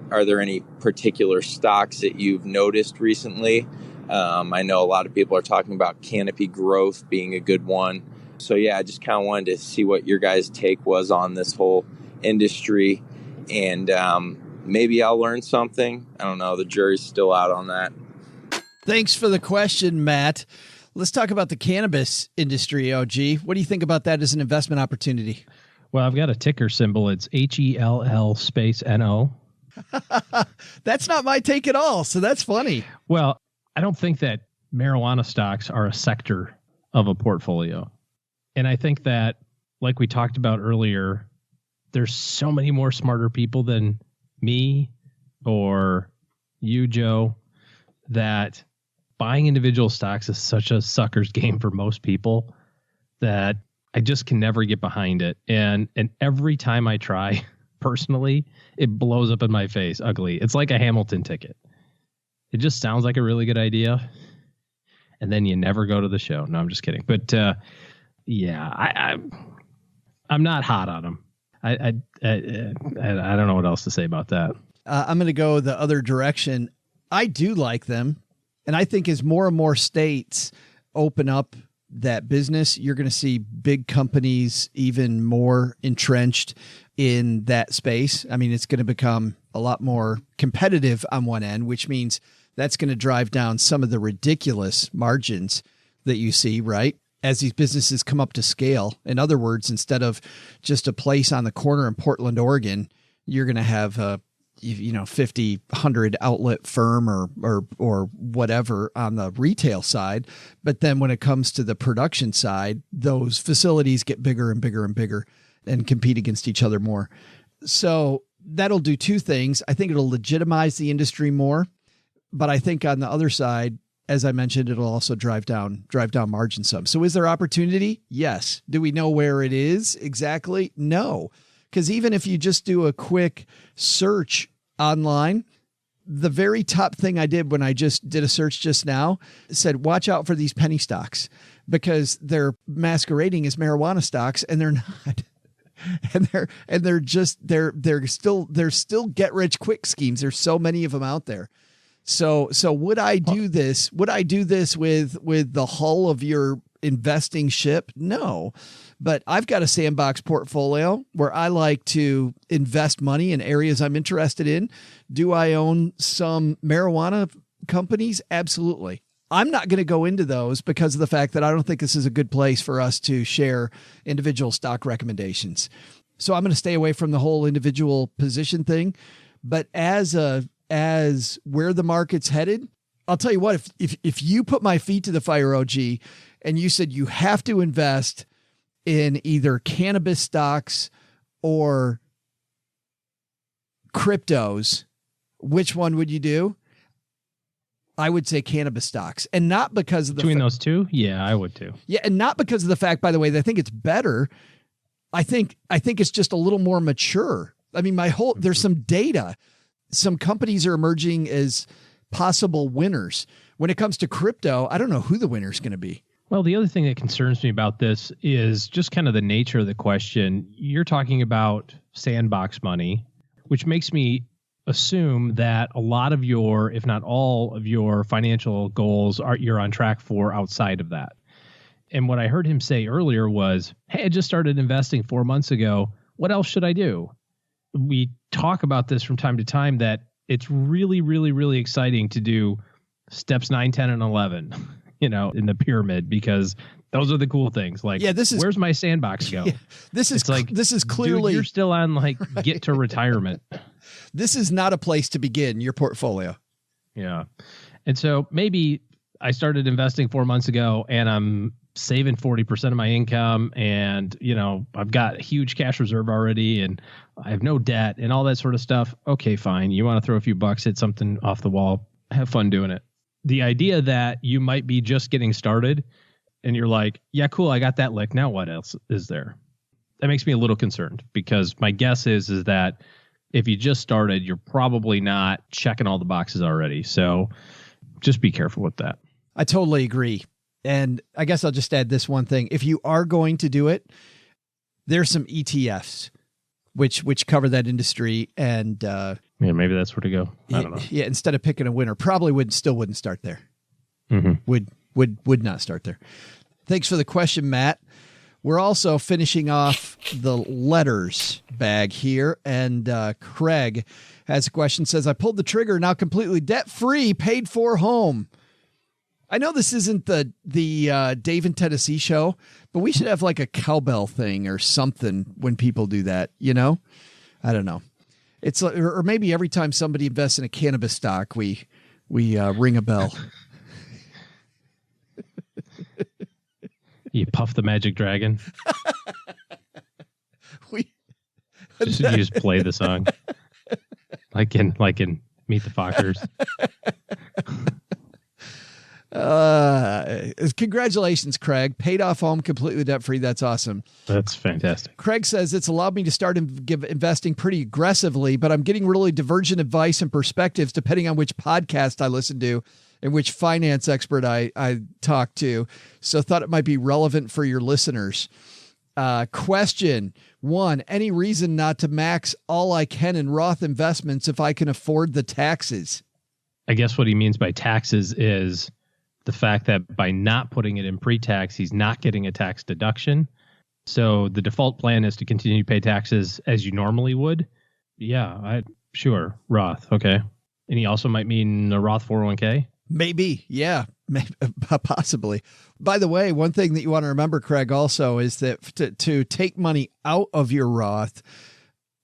are there any particular stocks that you've noticed recently? I know a lot of people are talking about Canopy Growth being a good one. So yeah, I just kind of wanted to see what your guys' take was on this whole industry, and maybe I'll learn something. I don't know. The jury's still out on that. Thanks for the question, Matt. Let's talk about the cannabis industry, OG. What do you think about that as an investment opportunity? Well, I've got a ticker symbol. It's HELL_NO. That's not my take at all. So that's funny. Well, I don't think that marijuana stocks are a sector of a portfolio. And I think that, like we talked about earlier, there's so many more smarter people than me or you, Joe, that buying individual stocks is such a sucker's game for most people that I just can never get behind it. And every time I try, personally, it blows up in my face ugly. It's like a Hamilton ticket. It just sounds like a really good idea, and then you never go to the show. No, I'm just kidding. But yeah, I'm not hot on them. I don't know what else to say about that. I'm going to go the other direction. I do like them, and I think as more and more states open up that business, you're going to see big companies even more entrenched in that space. I mean, it's going to become a lot more competitive on one end, which means that's going to drive down some of the ridiculous margins that you see, right? As these businesses come up to scale. In other words, instead of just a place on the corner in Portland, Oregon, you're going to have a 50, 100 outlet firm or whatever on the retail side. But then when it comes to the production side, those facilities get bigger and bigger and bigger and compete against each other more. So that'll do two things. I think it'll legitimize the industry more, but I think on the other side, as I mentioned, it'll also drive down margin some. So is there opportunity? Yes. Do we know where it is exactly? No. Because even if you just do a quick search online, the very top thing I did when I just did a search just now said, watch out for these penny stocks, because they're masquerading as marijuana stocks and they're not. They're still get rich quick schemes. There's so many of them out there. So would I do this? Would I do this with the hull of your investing ship? No, but I've got a sandbox portfolio where I like to invest money in areas I'm interested in. Do I own some marijuana companies? Absolutely. I'm not going to go into those because of the fact that I don't think this is a good place for us to share individual stock recommendations. So I'm going to stay away from the whole individual position thing. But as where the market's headed, I'll tell you what, if you put my feet to the fire, OG, and you said you have to invest in either cannabis stocks or cryptos, which one would you do? I would say cannabis stocks, and not because of between those two. Yeah, I would too. Yeah. And not because of the fact, by the way, that I think it's better. I think it's just a little more mature. I mean, there's some data. Some companies are emerging as possible winners. When it comes to crypto, I don't know who the winner is going to be. Well, the other thing that concerns me about this is just kind of the nature of the question. You're talking about sandbox money, which makes me assume that a lot of your, if not all of your financial goals you're on track for outside of that. And what I heard him say earlier was, hey, I just started investing 4 months ago. What else should I do? We talk about this from time to time that it's really, really, really exciting to do steps 9, 10, and 11, in the pyramid, because those are the cool things. Like, where's my sandbox go? Yeah, this is clearly, dude, you're still on right. Get to retirement. This is not a place to begin your portfolio. Yeah. And so maybe I started investing 4 months ago and I'm saving 40% of my income, and, I've got a huge cash reserve already and I have no debt and all that sort of stuff. Okay, fine. You want to throw a few bucks, hit something off the wall, have fun doing it. The idea that you might be just getting started and you're like, yeah, cool, I got that lick. Now what else is there? That makes me a little concerned, because my guess is that if you just started, you're probably not checking all the boxes already. So just be careful with that. I totally agree. And I guess I'll just add this one thing. If you are going to do it, there's some ETFs which cover that industry, and maybe that's where to go. I don't know. Yeah, instead of picking a winner, probably wouldn't start there. Mm-hmm. Would not start there. Thanks for the question, Matt. We're also finishing off the letters bag here, and Craig has a question. Says, I pulled the trigger, now completely debt free, paid for home. I know this isn't the Dave in Tennessee show, but we should have like a cowbell thing or something when people do that. I don't know. It's or maybe every time somebody invests in a cannabis stock, we ring a bell. You puff the magic dragon. You just play the song like in Meet the Fockers. Congratulations, Craig. Paid off home, completely debt-free. That's awesome. That's fantastic. Craig says, it's allowed me to start investing pretty aggressively, but I'm getting really divergent advice and perspectives depending on which podcast I listen to and which finance expert I talk to. So thought it might be relevant for your listeners. Question 1, any reason not to max all I can in Roth investments if I can afford the taxes? I guess what he means by taxes is the fact that by not putting it in pre-tax, he's not getting a tax deduction. So the default plan is to continue to pay taxes as you normally would. Yeah, sure. Roth. Okay. And he also might mean a Roth 401k. Maybe. Yeah, maybe, possibly. By the way, one thing that you want to remember, Craig, also is that to take money out of your Roth,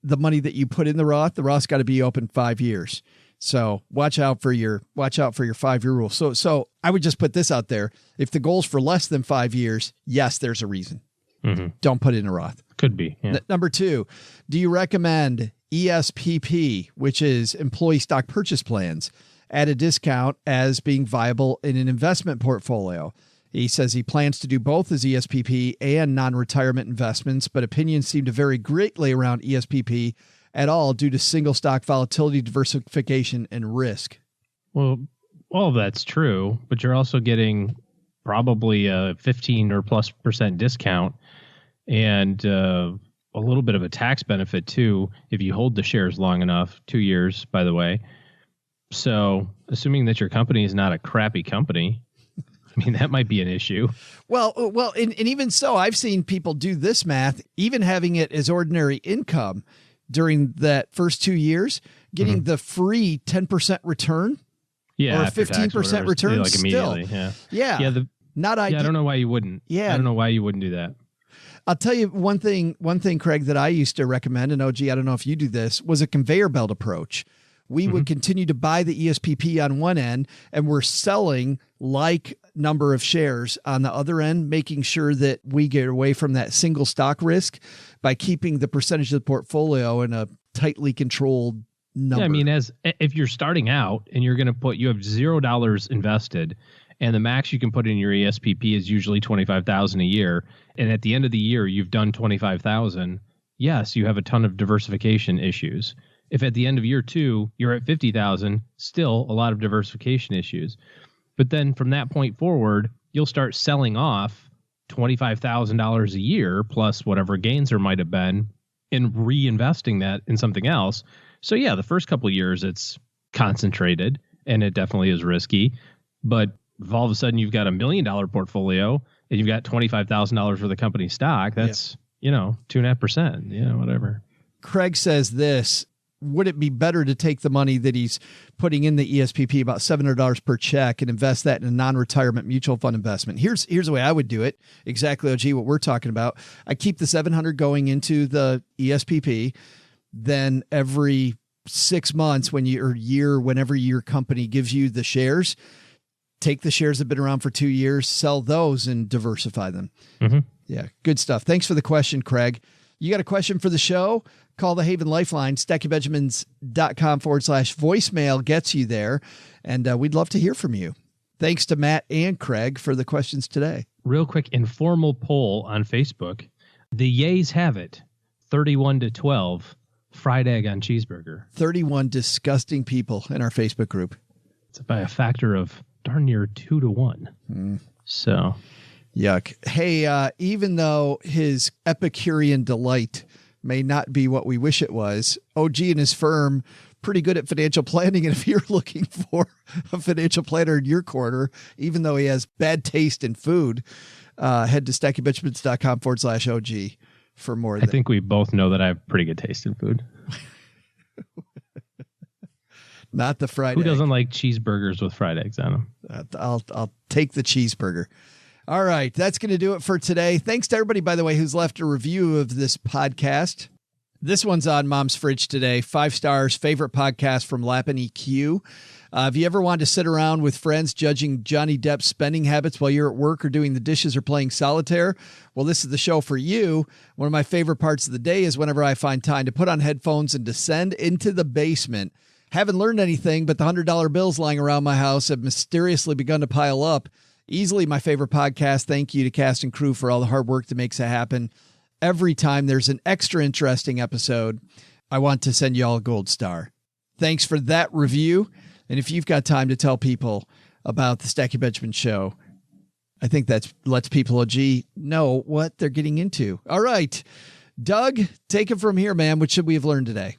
the money that you put in the Roth's got to be open 5 years. So watch out for your 5-year rule. So I would just put this out there. If the goal's for less than 5 years, yes, there's a reason. Mm-hmm. Don't put it in a Roth. Could be. Yeah. Number 2, do you recommend ESPP, which is employee stock purchase plans, at a discount as being viable in an investment portfolio? He says he plans to do both as ESPP and non-retirement investments, but opinions seem to vary greatly around ESPP at all due to single stock volatility, diversification, and risk. Well, all of that's true, but you're also getting probably a 15 or plus % discount and a little bit of a tax benefit too if you hold the shares long enough, 2 years, by the way. So assuming that your company is not a crappy company, I mean, that might be an issue. Well, and even so, I've seen people do this math, even having it as ordinary income during that first 2 years, getting the free 10% return, or 15% return, like immediately. Still. Yeah. Not ideal. I don't know why you wouldn't. Yeah. I don't know why you wouldn't do that. I'll tell you one thing, Craig, that I used to recommend, and OG, I don't know if you do this, was a conveyor belt approach. We would continue to buy the ESPP on one end, and we're selling like number of shares on the other end, making sure that we get away from that single stock risk by keeping the percentage of the portfolio in a tightly controlled number. Yeah, I mean, if you're starting out and you have $0 invested, and the max you can put in your ESPP is usually $25,000 a year, and at the end of the year you've done $25,000, yes, you have a ton of diversification issues. If at the end of year 2 you're at $50,000, still a lot of diversification issues. But then from that point forward, you'll start selling off $25,000 a year plus whatever gains there might have been and reinvesting that in something else. So yeah, the first couple of years it's concentrated and it definitely is risky. But if all of a sudden you've got $1 million portfolio and you've got $25,000 for the company stock, that's, 2.5%, whatever. Craig says this, would it be better to take the money that he's putting in the ESPP, about $700 per check, and invest that in a non-retirement mutual fund investment? Here's the way I would do it. Exactly, OG, what we're talking about. I keep the $700 going into the ESPP. Then every 6 months whenever your company gives you the shares, take the shares that have been around for 2 years, sell those and diversify them. Mm-hmm. Yeah, good stuff. Thanks for the question, Craig. You got a question for the show? Call the Haven Lifeline. StackyBenjamins.com/voicemail gets you there. And we'd love to hear from you. Thanks to Matt and Craig for the questions today. Real quick informal poll on Facebook. The yays have it. 31-12. Fried egg on cheeseburger. 31 disgusting people in our Facebook group. It's by a factor of darn near 2-1. So... yuck. Hey, even though his Epicurean delight may not be what we wish it was, OG and his firm pretty good at financial planning. And if you're looking for a financial planner in your corner, even though he has bad taste in food, head to StackyBenjamins.com/OG for more. I think we both know that I have pretty good taste in food. Not the fried Who egg. doesn't like cheeseburgers with fried eggs on them? I'll take the cheeseburger. All right, that's going to do it for today. Thanks to everybody, by the way, who's left a review of this podcast. This one's on Mom's Fridge today. 5 stars, favorite podcast from Lappin EQ. Have you ever wanted to sit around with friends judging Johnny Depp's spending habits while you're at work or doing the dishes or playing solitaire? Well, this is the show for you. One of my favorite parts of the day is whenever I find time to put on headphones and descend into the basement. Haven't learned anything, but the $100 bills lying around my house have mysteriously begun to pile up. Easily my favorite podcast. Thank you to cast and crew for all the hard work that makes it happen. Every time there's an extra interesting episode, I want to send you all a gold star. Thanks for that review. And if you've got time to tell people about the Stacky Benjamin Show, I think that lets people OG know what they're getting into. All right, Doug, take it from here, man. What should we have learned today?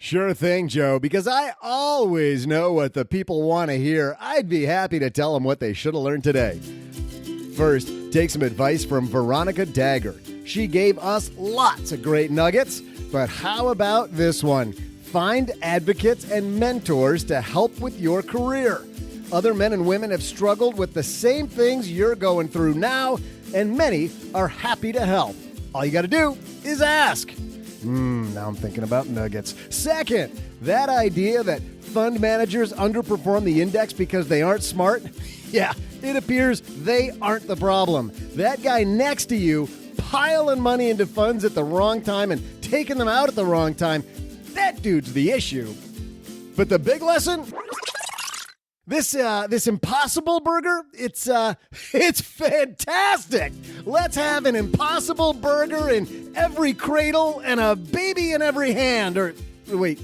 Sure thing, Joe, because I always know what the people want to hear. I'd be happy to tell them what they should have learned today. First, take some advice from Veronica Dagher. She gave us lots of great nuggets, but how about this one? Find advocates and mentors to help with your career. Other men and women have struggled with the same things you're going through now, and many are happy to help. All you got to do is ask. Now I'm thinking about nuggets. Second, that idea that fund managers underperform the index because they aren't smart? Yeah, it appears they aren't the problem. That guy next to you piling money into funds at the wrong time and taking them out at the wrong time, that dude's the issue. But the big lesson? This Impossible Burger, it's fantastic. Let's have an Impossible Burger in every cradle and a baby in every hand. Or wait,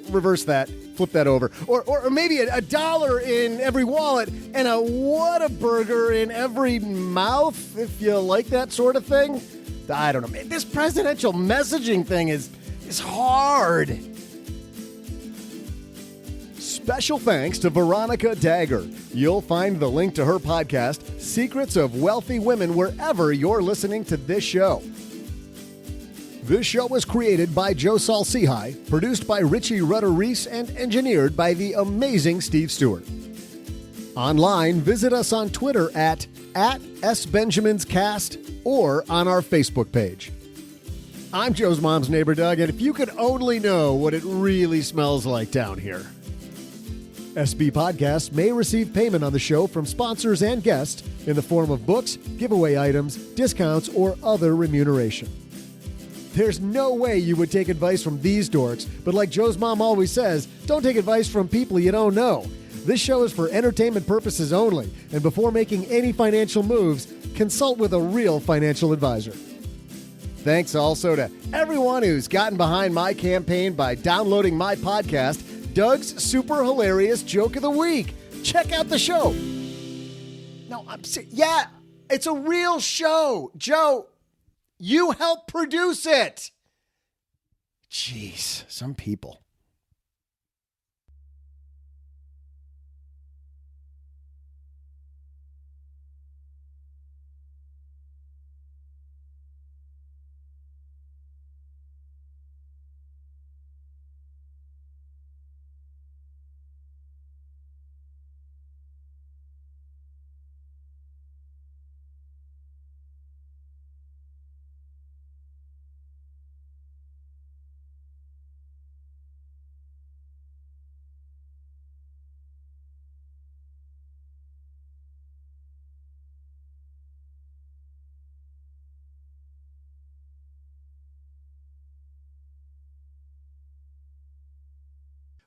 reverse that. Flip that over. Or maybe $1 in every wallet and a Whataburger in every mouth, if you like that sort of thing. I don't know. This presidential messaging thing is hard. Special thanks to Veronica Dagher. You'll find the link to her podcast, Secrets of Wealthy Women, wherever you're listening to this show. This show was created by Joe Saul-Sehy, produced by Richie Rutter-Reese, and engineered by the amazing Steve Stewart. Online, visit us on Twitter at @SBenjaminsCast or on our Facebook page. I'm Joe's mom's neighbor, Doug, and if you could only know what it really smells like down here. SB Podcasts may receive payment on the show from sponsors and guests in the form of books, giveaway items, discounts, or other remuneration. There's no way you would take advice from these dorks, but like Joe's mom always says, don't take advice from people you don't know. This show is for entertainment purposes only, and before making any financial moves, consult with a real financial advisor. Thanks also to everyone who's gotten behind my campaign by downloading my podcast, Doug's Super Hilarious Joke of the Week. Check out the show. No, yeah, it's a real show. Joe, you helped produce it. Jeez, some people.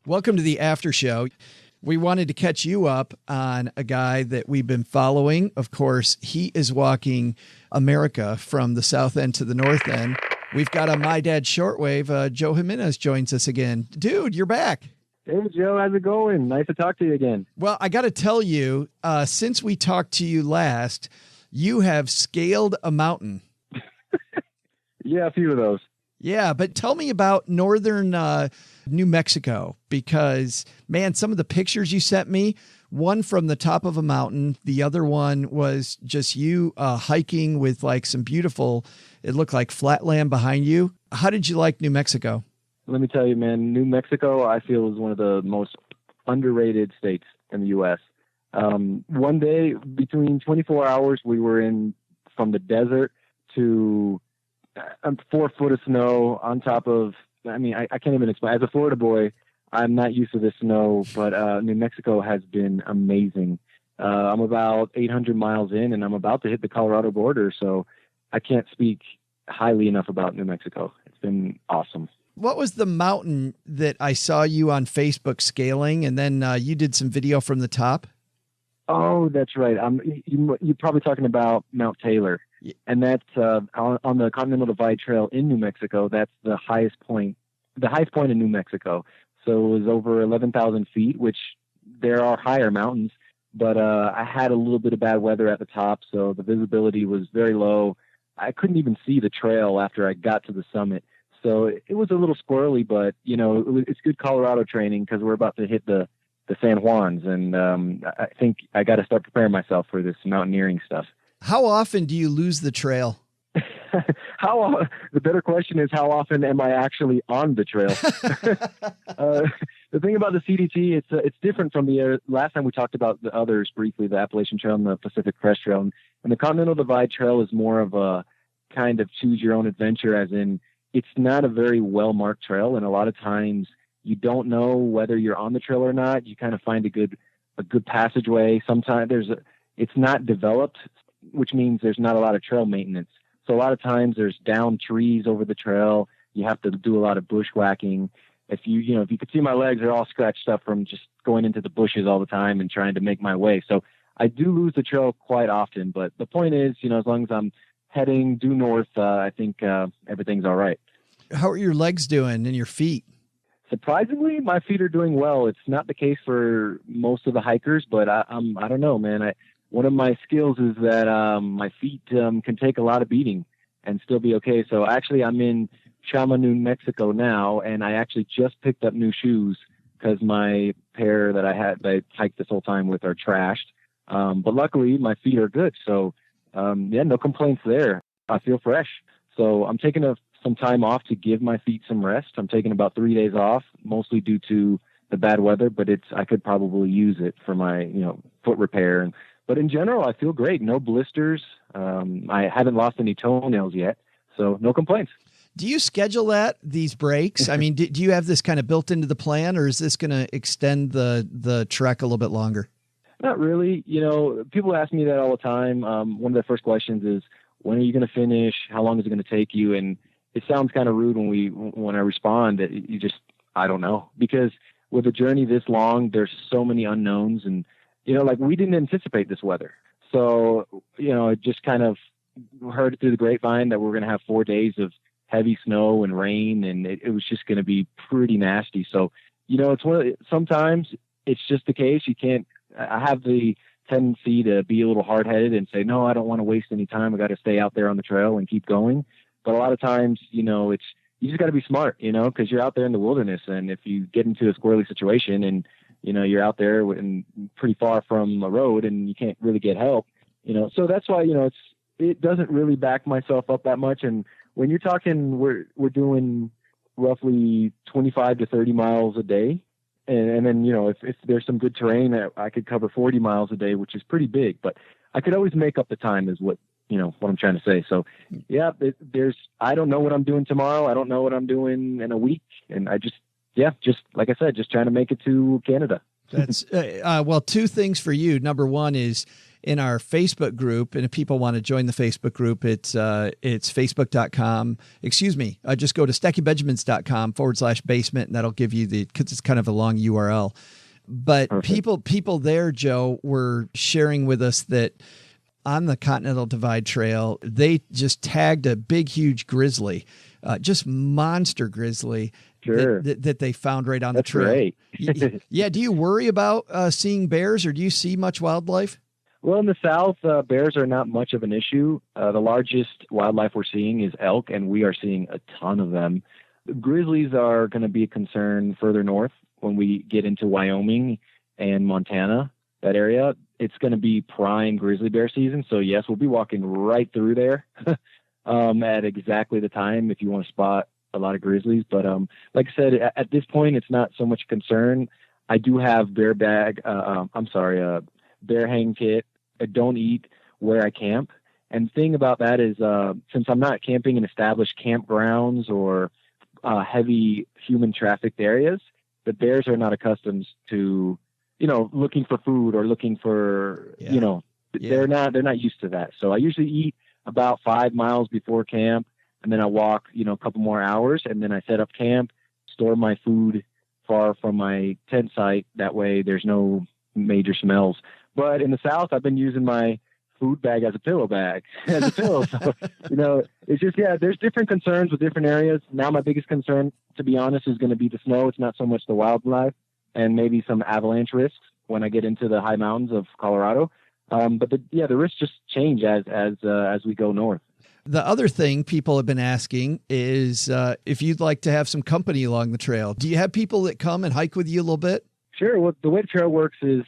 Welcome to the after show. We wanted to catch you up on a guy that we've been following. Of course, he is walking America from the south end to the north end. We've got on My Dad Shortwave, Joe Jimenez joins us again. Dude, you're back. Hey, Joe, how's it going? Nice to talk to you again. Well, I got to tell you, since we talked to you last, you have scaled a mountain. Yeah, a few of those. Yeah, but tell me about northern New Mexico, because, man, some of the pictures you sent me, one from the top of a mountain, the other one was just you hiking with like some beautiful, it looked like flat land behind you. How did you like New Mexico? Let me tell you, man, New Mexico, I feel, is one of the most underrated states in the U.S. One day, between 24 hours, we were in from the desert to 4 foot of snow on top of, I mean, I can't even explain. As a Florida boy, I'm not used to this snow, but New Mexico has been amazing. I'm about 800 miles in, and I'm about to hit the Colorado border, so I can't speak highly enough about New Mexico. It's been awesome. What was the mountain that I saw you on Facebook scaling, and then you did some video from the top? Oh, that's right. You're probably talking about Mount Taylor. And that's on the Continental Divide Trail in New Mexico. That's the highest point in New Mexico. So it was over 11,000 feet, which there are higher mountains, but I had a little bit of bad weather at the top, so the visibility was very low. I couldn't even see the trail after I got to the summit. So it was a little squirrely, but it's good Colorado training because we're about to hit the San Juans, and I think I got to start preparing myself for this mountaineering stuff. How often do you lose the trail? The better question is, how often am I actually on the trail? The thing about the CDT, it's different from the last time we talked about the others briefly, the Appalachian Trail and the Pacific Crest Trail. And the Continental Divide Trail is more of a kind of choose your own adventure, as in it's not a very well-marked trail. And a lot of times you don't know whether you're on the trail or not. You kind of find a good passageway. Sometimes it's not developed, which means there's not a lot of trail maintenance. So a lot of times there's down trees over the trail. You have to do a lot of bushwhacking. If you could see my legs, they're all scratched up from just going into the bushes all the time and trying to make my way. So I do lose the trail quite often, but the point is, as long as I'm heading due north, I think everything's all right. How are your legs doing and your feet? Surprisingly, my feet are doing well. It's not the case for most of the hikers, but I don't know, man. One of my skills is that my feet can take a lot of beating and still be okay. So actually, I'm in Chama, New Mexico now, and I actually just picked up new shoes because my pair that I hiked this whole time with are trashed. But luckily, my feet are good. So, no complaints there. I feel fresh. So I'm taking some time off to give my feet some rest. I'm taking about 3 days off, mostly due to the bad weather, but I could probably use it for my, foot repair. But in general, I feel great. No blisters. I haven't lost any toenails yet, so no complaints. Do you schedule these breaks? I mean, do you have this kind of built into the plan, or is this going to extend the trek a little bit longer? Not really. People ask me that all the time. One of the first questions is, when are you going to finish? How long is it going to take you? And it sounds kind of rude when I respond that I don't know, because with a journey this long, there's so many unknowns, and we didn't anticipate this weather. So, it just kind of heard through the grapevine that we're going to have 4 days of heavy snow and rain, and it was just going to be pretty nasty. So, sometimes it's just the case. I have the tendency to be a little hard-headed and say, no, I don't want to waste any time. I got to stay out there on the trail and keep going. But a lot of times, you just got to be smart, because you're out there in the wilderness. And if you get into a squirrely situation and, you're out there and pretty far from a road and you can't really get help, so that's why, it doesn't really back myself up that much. And when you're talking, we're doing roughly 25 to 30 miles a day. And then, if there's some good terrain, I could cover 40 miles a day, which is pretty big, but I could always make up the time is what I'm trying to say. So yeah, I don't know what I'm doing tomorrow. I don't know what I'm doing in a week. And I just like I said, just trying to make it to Canada. That's well, two things for you. Number one is in our Facebook group. And if people want to join the Facebook group, it's facebook.com. Just go to stackingbenjamins.com/basement, and that'll give you because it's kind of a long URL. But Perfect. people there, Joe, were sharing with us that on the Continental Divide Trail, they just tagged a big, huge grizzly, just monster grizzly. Sure. That they found right on the trail. Great. Yeah. Do you worry about seeing bears, or do you see much wildlife? Well, in the South, bears are not much of an issue. The largest wildlife we're seeing is elk, and we are seeing a ton of them. Grizzlies are going to be a concern further north when we get into Wyoming and Montana, that area. It's going to be prime grizzly bear season. So, yes, we'll be walking right through there at exactly the time if you want to spot a lot of grizzlies. But like I said, at this point, it's not so much a concern. I do have bear hang kit. I don't eat where I camp. And the thing about that is, since I'm not camping in established campgrounds or heavy human trafficked areas, the bears are not accustomed to, looking for food or looking for, they're not used to that. So I usually eat about 5 miles before camp, and then I walk, a couple more hours, and then I set up camp, store my food far from my tent site. That way there's no major smells. But in the South, I've been using my food bag as a pillow. So, it's just, there's different concerns with different areas. Now my biggest concern, to be honest, is going to be the snow. It's not so much the wildlife and maybe some avalanche risks when I get into the high mountains of Colorado. But the risks just change as we go north. The other thing people have been asking is if you'd like to have some company along the trail. Do you have people that come and hike with you a little bit? Sure. Well, the way the trail works is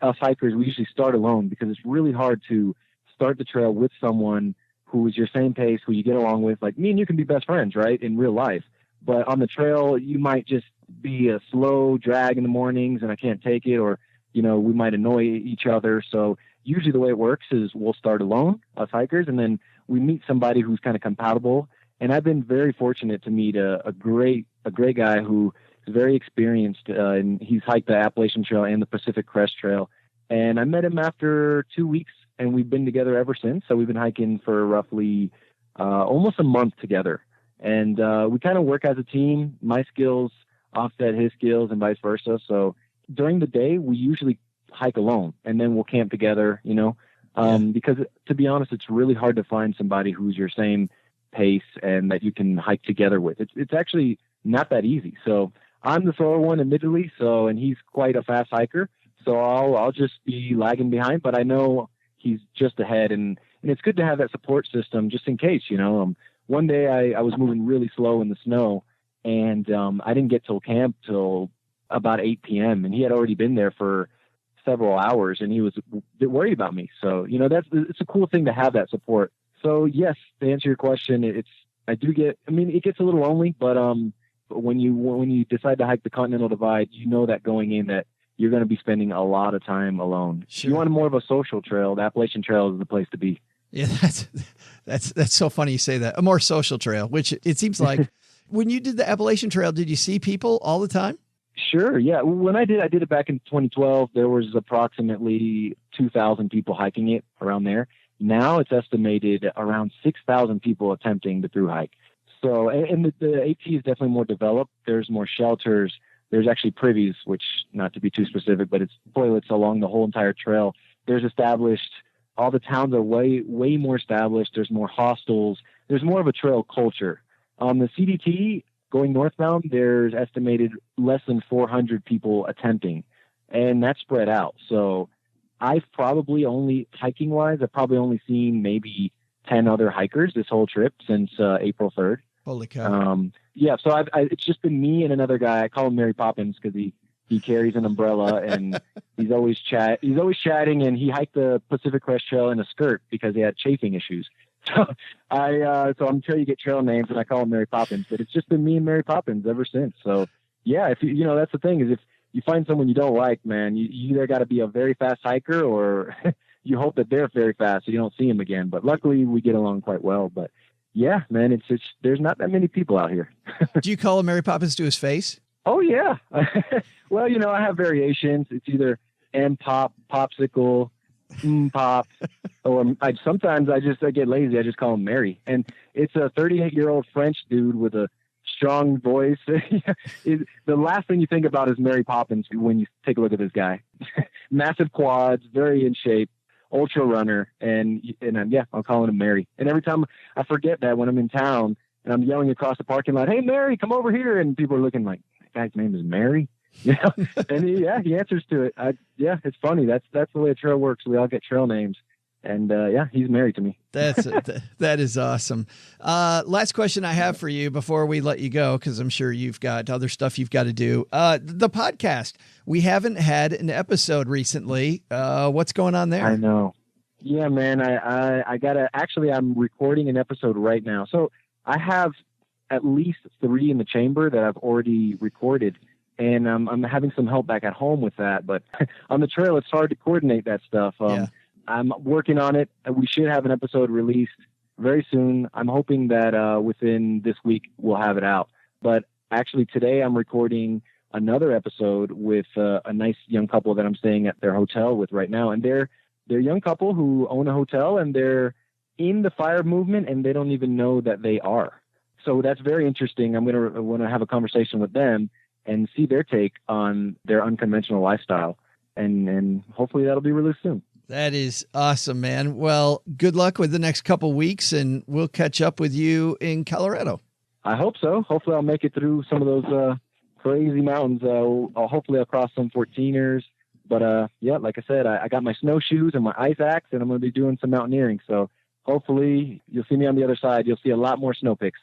us hikers, we usually start alone because it's really hard to start the trail with someone who is your same pace, who you get along with. Like me and you can be best friends, right, in real life. But on the trail, you might just be a slow drag in the mornings and I can't take it, or, we might annoy each other. So usually the way it works is we'll start alone, us hikers, and then we meet somebody who's kind of compatible. And I've been very fortunate to meet a great guy who is very experienced, and he's hiked the Appalachian Trail and the Pacific Crest Trail. And I met him after 2 weeks, and we've been together ever since. So we've been hiking for roughly almost a month together. And we kind of work as a team. My skills offset his skills and vice versa. So during the day, we usually hike alone, and then we'll camp together, because to be honest, it's really hard to find somebody who's your same pace and that you can hike together with. It's actually not that easy. So I'm the slower one, admittedly. And he's quite a fast hiker. So I'll just be lagging behind, but I know he's just ahead, and it's good to have that support system just in case, One day I was moving really slow in the snow, and I didn't get till camp till about 8 p.m. and he had already been there for several hours, and he was a bit worried about me. So, it's a cool thing to have that support. So yes, to answer your question, it gets a little lonely, but when you decide to hike the Continental Divide, that going in that you're going to be spending a lot of time alone. Sure. You want more of a social trail. The Appalachian Trail is the place to be. Yeah, that's so funny you say that. A more social trail, which it seems like when you did the Appalachian Trail, did you see people all the time? Sure. Yeah. When I did it back in 2012, there was approximately 2,000 people hiking it around there. Now it's estimated around 6,000 people attempting the thru hike. So, and the AT is definitely more developed. There's more shelters. There's actually privies, which, not to be too specific, but it's toilets along the whole entire trail. There's established, all the towns are way, way more established. There's more hostels. There's more of a trail culture. On the CDT, going northbound, there's estimated less than 400 people attempting, and that's spread out. So I've probably only, hiking-wise, I've probably only seen maybe 10 other hikers this whole trip since April 3rd. Holy cow. Yeah, so it's just been me and another guy. I call him Mary Poppins because he carries an umbrella and he's always chatting, and he hiked the Pacific Crest Trail in a skirt because he had chafing issues. So so I'm sure you get trail names, and I call him Mary Poppins, but it's just been me and Mary Poppins ever since. So yeah, if you know, that's the thing, is if you find someone you don't like, man, you either got to be a very fast hiker or you hope that they're very fast so you don't see them again. But luckily we get along quite well. But yeah, man, it's there's not that many people out here. Do you call him Mary Poppins to his face? Oh yeah. Well, you know, I have variations. It's either M Pop, Popsicle, Pop, or sometimes I get lazy. I just call him Mary. And it's a 38-year-old French dude with a strong voice. The last thing you think about is Mary Poppins when you take a look at this guy. Massive quads, very in shape, ultra runner, and yeah, I'll call him Mary. And every time I forget that when I'm in town and I'm yelling across the parking lot, "Hey Mary, come over here," and people are looking like, "That guy's name is Mary?" You know, and he answers to it. It's funny. That's the way a trail works. We all get trail names, and yeah, he's married to me. That is awesome. Last question I have for you before we let you go, because I'm sure you've got other stuff you've got to do. The podcast. We haven't had an episode recently. What's going on there? I know. Yeah, man. I gotta actually. I'm recording an episode right now, so I have at least 3 in the chamber that I've already recorded. And I'm having some help back at home with that. But on the trail, it's hard to coordinate that stuff. I'm working on it. We should have an episode released very soon. I'm hoping that within this week we'll have it out. But actually today I'm recording another episode with a nice young couple that I'm staying at their hotel with right now. And they're a young couple who own a hotel, and they're in the fire movement, and they don't even know that they are. So that's very interesting. I'm going to have a conversation with them and see their take on their unconventional lifestyle. And hopefully that'll be released soon. That is awesome, man. Well, good luck with the next couple weeks, and we'll catch up with you in Colorado. I hope so. Hopefully I'll make it through some of those crazy mountains. Hopefully I'll cross some 14ers. But yeah, like I said, I got my snowshoes and my ice axe, and I'm going to be doing some mountaineering. So hopefully you'll see me on the other side. You'll see a lot more snow pics.